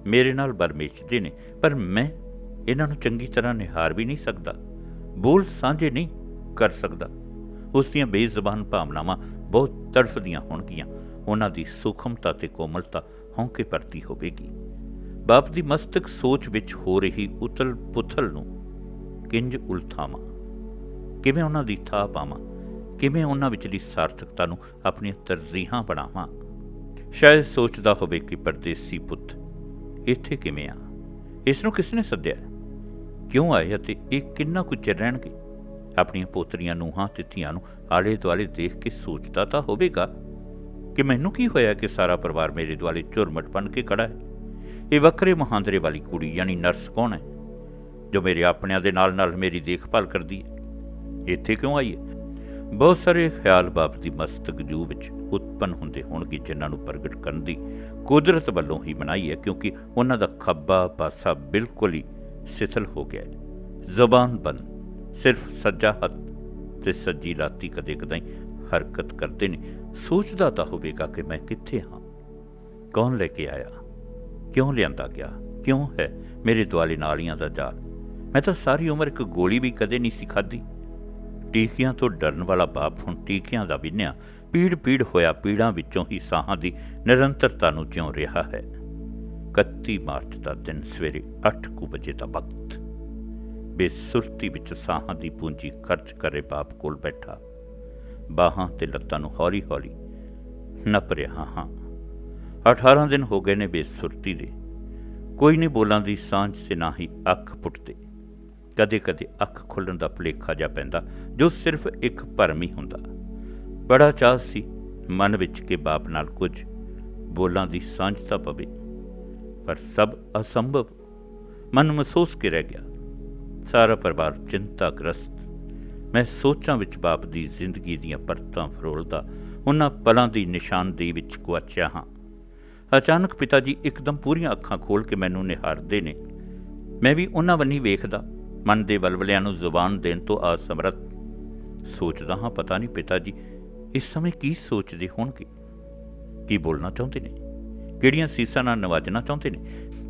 ਮੇਰੇ ਨਾਲ ਬਰਮੇਚਦੇ ਨੇ, ਪਰ ਮੈਂ ਇਹਨਾਂ ਨੂੰ ਚੰਗੀ ਤਰ੍ਹਾਂ ਨਿਹਾਰ ਵੀ ਨਹੀਂ ਸਕਦਾ, ਬੋਲ ਸਾਂਝੇ ਨਹੀਂ ਕਰ ਸਕਦਾ। ਉਸ ਦੀਆਂ ਬੇਜ਼ਬਾਨ ਭਾਵਨਾਵਾਂ ਬਹੁਤ ਤੜਫਦੀਆਂ ਹੋਣਗੀਆਂ। ਉਹਨਾਂ ਦੀ ਸੂਖਮਤਾ ਤੇ ਕੋਮਲਤਾ ਹੌਂਕੇ ਭਰਤੀ ਹੋਵੇਗੀ। ਬਾਪ ਦੀ ਮਸਤਕ ਸੋਚ ਵਿੱਚ ਹੋ ਰਹੀ ਉਥਲ ਪੁਥਲ ਨੂੰ ਕਿੰਜ ਉਲਥਾਵਾਂ, ਕਿਵੇਂ ਉਹਨਾਂ ਦੀ ਥਾਂ ਪਾਵਾਂ, ਕਿਵੇਂ ਉਹਨਾਂ ਵਿਚਲੀ ਸਾਰਥਕਤਾ ਨੂੰ ਆਪਣੀਆਂ ਤਰਜੀਹਾਂ ਬਣਾਵਾਂ। ਸ਼ਾਇਦ ਸੋਚਦਾ ਹੋਵੇ ਕਿ ਪਰਦੇਸੀ ਪੁੱਤ ਇੱਥੇ ਕਿਵੇਂ ਆ, ਇਸ ਨੂੰ ਕਿਸ ਨੇ ਸੱਦਿਆ, ਕਿਉਂ ਆਏ ਅਤੇ ਇਹ ਕਿੰਨਾ ਕੁ ਚਿਰ ਰਹਿਣਗੇ। ਆਪਣੀਆਂ ਪੋਤਰੀਆਂ ਨੂੰਹਾਂ ਤੇ ਧੀਆਂ ਨੂੰ ਆਲੇ ਦੁਆਲੇ ਦੇਖ ਕੇ ਸੋਚਦਾ ਤਾਂ ਹੋਵੇਗਾ ਕਿ ਮੈਨੂੰ ਕੀ ਹੋਇਆ ਕਿ ਸਾਰਾ ਪਰਿਵਾਰ ਮੇਰੇ ਦੁਆਲੇ ਝੁਰਮਟ ਬਣ ਕੇ ਖੜਾ ਹੈ। ਇਹ ਵੱਖਰੇ ਮੁਹਾਂਦਰੇ ਵਾਲੀ ਕੁੜੀ ਯਾਨੀ ਨਰਸ ਕੌਣ ਹੈ ਜੋ ਮੇਰੇ ਆਪਣਿਆਂ ਦੇ ਨਾਲ ਮੇਰੀ ਦੇਖਭਾਲ ਕਰਦੀ ਹੈ, ਇੱਥੇ ਕਿਉਂ ਆਈ ਹੈ। ਬਹੁਤ ਸਾਰੇ ਖਿਆਲ ਬਾਪ ਦੀ ਮਸਤਕ ਜੂ ਵਿੱਚ ਉਤਪੰਨ ਹੁੰਦੇ ਹੋਣਗੇ ਜਿਨ੍ਹਾਂ ਨੂੰ ਪ੍ਰਗਟ ਕਰਨ ਦੀ ਕੁਦਰਤ ਵੱਲੋਂ ਹੀ ਬਣਾਈ ਹੈ, ਕਿਉਂਕਿ ਉਹਨਾਂ ਦਾ ਖੱਬਾ ਪਾਸਾ ਬਿਲਕੁਲ ਹੀ ਸਿਥਲ ਹੋ ਗਿਆ ਹੈ। ਜ਼ਬਾਨ ਬੰਦ, ਸਿਰਫ ਸੱਜਾ ਹੱਥ ਤੇ ਸੱਜੀ ਲਾਤੀ ਕਦੇ ਕਦਾਈ ਹਰਕਤ ਕਰਦੇ ਨੇ। ਸੋਚਦਾ ਤਾਂ ਹੋਵੇਗਾ ਕਿ ਮੈਂ ਕਿੱਥੇ ਹਾਂ, ਕੌਣ ਲੈ ਕੇ ਆਇਆ, ਕਿਉਂ ਲਿਆਂਦਾ ਗਿਆ, ਕਿਉਂ ਹੈ ਮੇਰੇ ਦੁਆਲੇ ਨਾਲੀਆਂ ਦਾ ਜਾਲ। ਮੈਂ ਤਾਂ ਸਾਰੀ ਉਮਰ ਇੱਕ ਗੋਲੀ ਵੀ ਕਦੇ ਨਹੀਂ ਸੀ ਖਾਧੀ। ਟੀਕਿਆਂ ਤੋਂ ਡਰਨ ਵਾਲਾ ਬਾਪ ਹੁਣ ਟੀਕਿਆਂ ਦਾ ਵਿੰਨਿਆ ਪੀੜ ਹੋਇਆ ਪੀੜਾਂ ਵਿੱਚੋਂ ਹੀ ਸਾਹਾਂ ਦੀ ਨਿਰੰਤਰਤਾ ਨੂੰ ਜਿਉਂ ਰਿਹਾ ਹੈ। 31 ਮਾਰਚ ਦਾ ਦਿਨ, ਸਵੇਰੇ 8 ਵਜੇ ਦਾ ਵਕਤ। ਬੇਸੁਰਤੀ ਵਿੱਚ ਸਾਹਾਂ ਦੀ ਪੂੰਜੀ ਖਰਚ ਕਰੇ ਬਾਪ ਕੋਲ ਬੈਠਾ, ਬਾਹਾਂ ਤੇ ਲੱਤਾਂ ਨੂੰ ਹੌਲੀ ਹੌਲੀ ਨੱਪ ਰਿਹਾ ਹਾਂ। 18 ਦਿਨ ਹੋ ਗਏ ਨੇ ਬੇਸੁਰਤੀ ਦੇ। ਕੋਈ ਨਹੀਂ ਬੋਲਾਂ ਦੀ ਸਾਂਝ ਤੇ ਨਾ ਹੀ ਅੱਖ ਪੁੱਟਦੇ। ਕਦੇ ਕਦੇ ਅੱਖ ਖੁੱਲ੍ਹਣ ਦਾ ਭੁਲੇਖਾ ਜਾ ਪੈਂਦਾ ਜੋ ਸਿਰਫ ਇੱਕ ਭਰਮ ਹੀ ਹੁੰਦਾ। ਬੜਾ ਚਾਅ ਸੀ ਮਨ ਵਿੱਚ ਕਿ ਬਾਪ ਨਾਲ ਕੁਝ ਬੋਲਾਂ ਦੀ ਸਾਂਝ ਤਾਂ ਪਵੇ, ਪਰ ਸਭ ਅਸੰਭਵ। ਮਨ ਮਹਿਸੂਸ ਕੇ ਰਹਿ ਗਿਆ। ਸਾਰਾ ਪਰਿਵਾਰ ਚਿੰਤਾਗ੍ਰਸਤ। ਮੈਂ ਸੋਚਾਂ ਵਿੱਚ ਬਾਪ ਦੀ ਜ਼ਿੰਦਗੀ ਦੀਆਂ ਪਰਤਾਂ ਫਰੋਲਦਾ ਉਹਨਾਂ ਪਲਾਂ ਦੀ ਨਿਸ਼ਾਨਦੇਹੀ ਵਿੱਚ ਗੁਆਚਿਆ ਹਾਂ। ਅਚਾਨਕ ਪਿਤਾ ਜੀ ਇੱਕਦਮ ਪੂਰੀਆਂ ਅੱਖਾਂ ਖੋਲ੍ਹ ਕੇ ਮੈਨੂੰ ਨਿਹਾਰਦੇ ਨੇ। ਮੈਂ ਵੀ ਉਹਨਾਂ ਵੱਲ ਵੇਖਦਾ, ਮਨ ਦੇ ਵਲਵਲਿਆਂ ਨੂੰ ਜ਼ੁਬਾਨ ਦੇਣ ਤੋਂ ਅਸਮਰੱਥ। ਸੋਚਦਾ ਹਾਂ ਪਤਾ ਨਹੀਂ ਪਿਤਾ ਜੀ ਇਸ ਸਮੇਂ ਕੀ ਸੋਚਦੇ ਹੋਣਗੇ, ਕੀ ਬੋਲਣਾ ਚਾਹੁੰਦੇ ਨੇ, ਕਿਹੜੀਆਂ ਸੀਸਾਂ ਨਾਲ ਨਵਾਜਣਾ ਚਾਹੁੰਦੇ ਨੇ,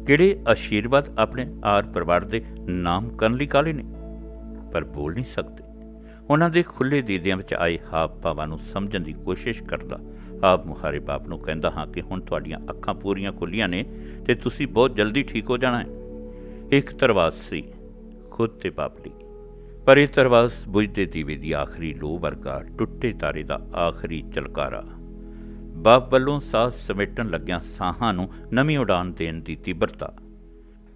ਕਿਹੜੇ ਆਸ਼ੀਰਵਾਦ ਆਪਣੇ ਆਰ ਪਰਿਵਾਰ ਦੇ ਨਾਮ ਕਰਨ ਲਈ ਕਾਹਲੇ ਨੇ। ਪਰ ਬੋਲ ਨਹੀਂ ਸਕਦੇ। ਉਹਨਾਂ ਦੇ ਖੁੱਲ੍ਹੇ ਦੀਦਿਆਂ ਵਿੱਚ ਆਏ ਹਾਵ ਭਾਵਾਂ ਨੂੰ ਸਮਝਣ ਦੀ ਕੋਸ਼ਿਸ਼ ਕਰਦਾ ਆਪ ਮੁਹਾਰੇ ਬਾਪ ਨੂੰ ਕਹਿੰਦਾ ਹਾਂ ਕਿ ਹੁਣ ਤੁਹਾਡੀਆਂ ਅੱਖਾਂ ਪੂਰੀਆਂ ਖੁੱਲ੍ਹੀਆਂ ਨੇ ਅਤੇ ਤੁਸੀਂ ਬਹੁਤ ਜਲਦੀ ਠੀਕ ਹੋ ਜਾਣਾ ਹੈ। ਇੱਕ ਤਰਵਾਸ ਸੀ ਖੁਦ ਤੇ ਬਾਪ ਲਈ, ਪਰ ਇਹ ਤਰਵਾਸ ਬੁਝਦੇ ਦੀਵੇ ਦੀ ਆਖਰੀ ਲੋ ਵਰਗਾ, ਟੁੱਟੇ ਤਾਰੇ ਦਾ ਆਖਰੀ ਝਲਕਾਰਾ। ਬਾਪ ਵੱਲੋਂ ਸਾਹ ਸਮੇਟਣ ਲੱਗਿਆਂ ਸਾਹਾਂ ਨੂੰ ਨਵੀਂ ਉਡਾਨ ਦੇਣ ਦੀ ਤੀਬਰਤਾ।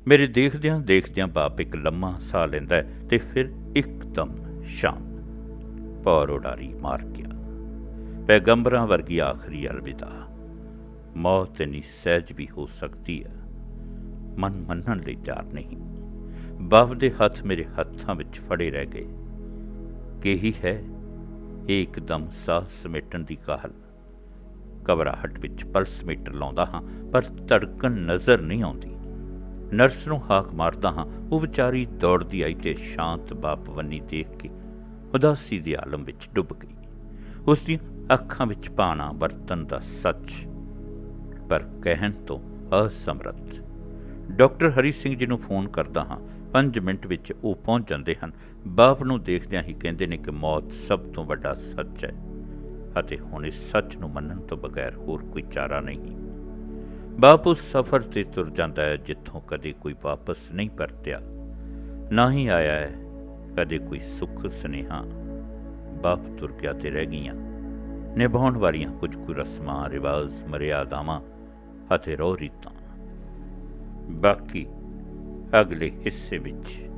ਮੇਰੇ ਦੇਖਦਿਆਂ ਦੇਖਦਿਆਂ ਬਾਪ ਇੱਕ ਲੰਮਾ ਸਾਹ ਲੈਂਦਾ ਹੈ ਅਤੇ ਫਿਰ ਇੱਕਦਮ ਸ਼ਾਂਤ ਪੌਰ ਉਡਾਰੀ ਮਾਰ ਗਿਆ। ਪੈਗੰਬਰਾਂ ਵਰਗੀ ਆਖਰੀ ਅਲਵਿਦਾ। ਮੌਤ ਇੰਨੀ ਸਹਿਜ ਵੀ ਹੋ ਸਕਦੀ ਹੈ। ਮਨ ਮੰਨਣ ਲਈ ਤਿਆਰ ਨਹੀਂ। ਬਾਪ ਦੇ ਹੱਥ ਮੇਰੇ ਹੱਥਾਂ ਵਿੱਚ ਫੜੇ ਰਹਿ ਗਏ। ਕਿਹੀ ਹੈ ਇਹ ਇੱਕਦਮ ਸਾਹ ਸਮੇਟਣ ਦੀ ਕਾਹਲ। ਘਬਰਾਹਟ ਵਿੱਚ ਪਲਸ ਮੀਟਰ ਲਾਉਂਦਾ ਹਾਂ, ਪਰ ਧੜਕਣ ਨਜ਼ਰ ਨਹੀਂ ਆਉਂਦੀ। ਨਰਸ ਨੂੰ ਹਾਕ ਮਾਰਦਾ ਹਾਂ, ਉਹ ਵਿਚਾਰੀ ਦੌੜਦੀ ਆਈ ਤੇ ਸ਼ਾਂਤ ਬਾਪ ਵੰਨੀ ਦੇਖ ਕੇ ਉਦਾਸੀ ਦੇ ਆਲਮ ਵਿੱਚ ਡੁੱਬ ਗਈ। ਉਸ ਦੀਆਂ ਅੱਖਾਂ ਵਿੱਚ ਪਾਣਾ ਵਰਤਨ ਦਾ ਸੱਚ, ਪਰ ਕਹਿਣ ਤੋਂ ਅਸਮਰੱਥ। ਡਾਕਟਰ ਹਰੀ ਸਿੰਘ ਜੀ ਨੂੰ ਫੋਨ ਕਰਦਾ ਹਾਂ। 5 ਮਿੰਟ ਵਿੱਚ ਉਹ ਪਹੁੰਚ ਜਾਂਦੇ ਹਨ। ਬਾਪ ਨੂੰ ਦੇਖਦਿਆਂ ਹੀ ਕਹਿੰਦੇ ਨੇ ਕਿ ਮੌਤ ਸਭ ਤੋਂ ਵੱਡਾ ਸੱਚ ਹੈ ਅਤੇ ਹੁਣ ਇਸ ਸੱਚ ਨੂੰ ਮੰਨਣ ਤੋਂ ਬਗੈਰ ਹੋਰ ਕੋਈ ਚਾਰਾ ਨਹੀਂ। ਬਾਪ ਉਸ ਸਫ਼ਰ 'ਤੇ ਤੁਰ ਜਾਂਦਾ ਹੈ ਜਿੱਥੋਂ ਕਦੇ ਕੋਈ ਵਾਪਸ ਨਹੀਂ ਪਰਤਿਆ, ਨਾ ਹੀ ਆਇਆ ਹੈ ਕਦੇ ਕੋਈ ਸੁੱਖ ਸੁਨੇਹਾ। ਬਾਪ ਤੁਰ ਗਿਆ ਤੇ ਰਹਿ ਗਈਆਂ ਨਿਭਾਉਣ ਵਾਲੀਆਂ ਕੁਝ ਕੁ ਰਸਮਾਂ, ਰਿਵਾਜ਼, ਮਰਿਆਦਾਵਾਂ ਅਤੇ ਰਹੁ ਰੀਤਾਂ। ਬਾਕੀ ਅਗਲੇ ਹਿੱਸੇ ਵਿੱਚ।